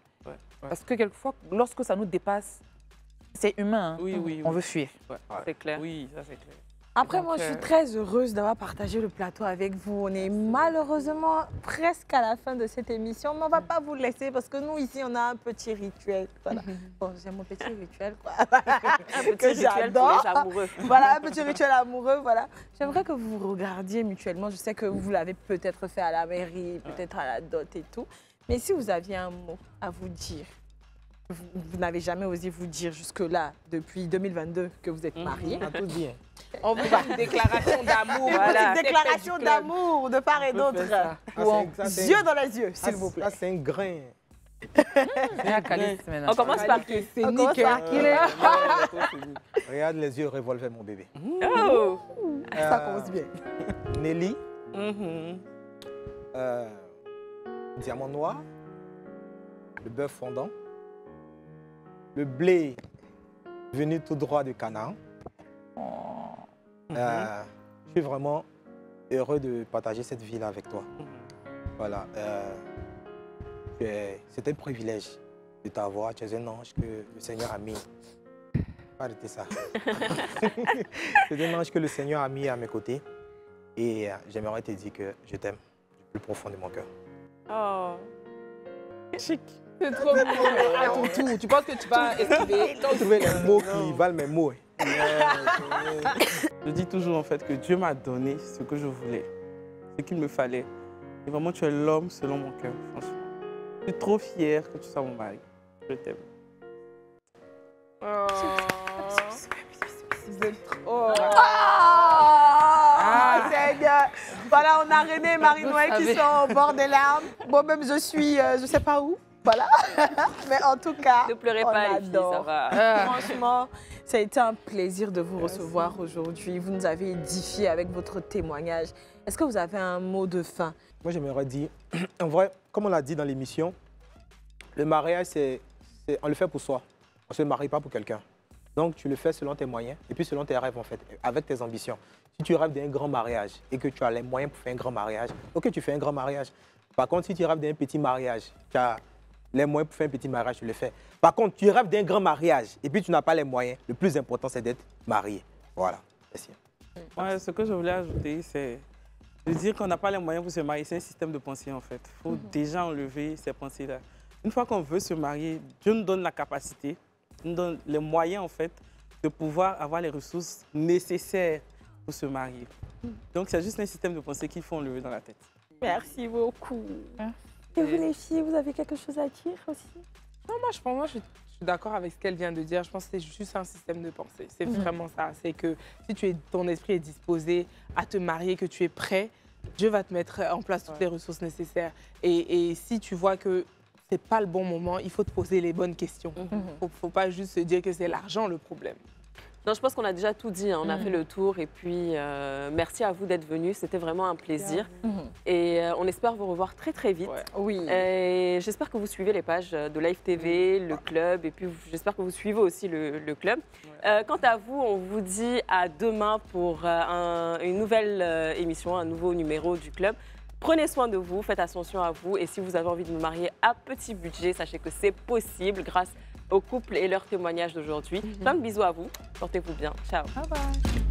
Parce que quelquefois, lorsque ça nous dépasse, c'est humain. Oui, oui. On veut fuir. Ouais. C'est clair. Oui, ça c'est clair. Après, moi, je suis très heureuse d'avoir partagé le plateau avec vous. On est malheureusement presque à la fin de cette émission, mais on ne va pas vous laisser parce que nous, ici, on a un petit rituel. Voilà. Bon, j'aime mon petit rituel, quoi. Un petit rituel pour les amoureux. Voilà, un petit rituel amoureux, voilà. J'aimerais que vous vous regardiez mutuellement. Je sais que vous l'avez peut-être fait à la mairie, peut-être à la dot et tout. Mais si vous aviez un mot à vous dire, vous n'avez jamais osé vous dire jusque-là, depuis 2022, que vous êtes mariés. Tout bien. On veut une déclaration d'amour. Voilà. Une déclaration d'amour de part et d'autre. Yeux dans les yeux, s'il vous plaît. Ça, c'est un grain. On commence par qui? On commence par qui? Regarde les yeux revolver, mon bébé. Oh. Ça commence bien. Nelly. Diamant noir. Le bœuf fondant. Le blé venu tout droit de Canaan. Je suis vraiment heureux de partager cette vie-là avec toi. Voilà. C'est un privilège de t'avoir. Tu es un ange que le Seigneur a mis. Arrêtez ça. C'est un ange que le Seigneur a mis à mes côtés. Et j'aimerais te dire que je t'aime du plus profond de mon cœur. Oh. Chic. C'est trop beau. À ton tour, tu penses que tu vas esquiver? Trouver les mots qui valent mes mots. Je dis toujours en fait que Dieu m'a donné ce que je voulais, ce qu'il me fallait. Et vraiment, tu es l'homme selon mon cœur, franchement. Je suis trop fière que tu sois mon mari. Je t'aime. Seigneur. Voilà, on a René et Marie-Noël qui sont au bord des larmes. Moi-même, je suis, je ne sais pas où. Voilà. Mais en tout cas, ne pleurez pas, les filles, ça va. Franchement, ça a été un plaisir de vous recevoir aujourd'hui. Vous nous avez édifié avec votre témoignage. Est-ce que vous avez un mot de fin? Moi, j'aimerais dire, en vrai, comme on l'a dit dans l'émission, le mariage, on le fait pour soi. On ne se marie pas pour quelqu'un. Donc, tu le fais selon tes moyens et puis selon tes rêves, en fait, avec tes ambitions. Si tu rêves d'un grand mariage et que tu as les moyens pour faire un grand mariage, ok, tu fais un grand mariage. Par contre, si tu rêves d'un petit mariage, tu as les moyens pour faire un petit mariage, tu le fais. Par contre, tu rêves d'un grand mariage et puis tu n'as pas les moyens, le plus important, c'est d'être marié. Voilà. Merci. Ouais, ce que je voulais ajouter, c'est de dire qu'on n'a pas les moyens pour se marier. C'est un système de pensée, en fait. Il faut déjà enlever ces pensées-là. Une fois qu'on veut se marier, Dieu nous donne la capacité, nous donne les moyens, en fait, de pouvoir avoir les ressources nécessaires pour se marier. Donc, c'est juste un système de pensée qu'il faut enlever dans la tête. Merci beaucoup. Et vous, les filles, vous avez quelque chose à dire aussi? Non, moi, je suis d'accord avec ce qu'elle vient de dire. Je pense que c'est juste un système de pensée. C'est vraiment ça. C'est que si ton esprit est disposé à te marier, que tu es prêt, Dieu va te mettre en place toutes les ressources nécessaires. Et si tu vois que ce n'est pas le bon moment, il faut te poser les bonnes questions. Il ne faut pas juste se dire que c'est l'argent le problème. Non, je pense qu'on a déjà tout dit, hein. On a fait le tour et puis merci à vous d'être venus, c'était vraiment un plaisir. Et on espère vous revoir très très vite. Ouais. Oui. Et j'espère que vous suivez les pages de Live TV, le club et puis j'espère que vous suivez aussi le club. Quant à vous, on vous dit à demain pour une nouvelle émission, un nouveau numéro du club. Prenez soin de vous, faites attention à vous et si vous avez envie de vous marier à petit budget, sachez que c'est possible grâce aux couples et leurs témoignages d'aujourd'hui. Plein de bisous à vous. Portez-vous bien. Ciao. Bye bye.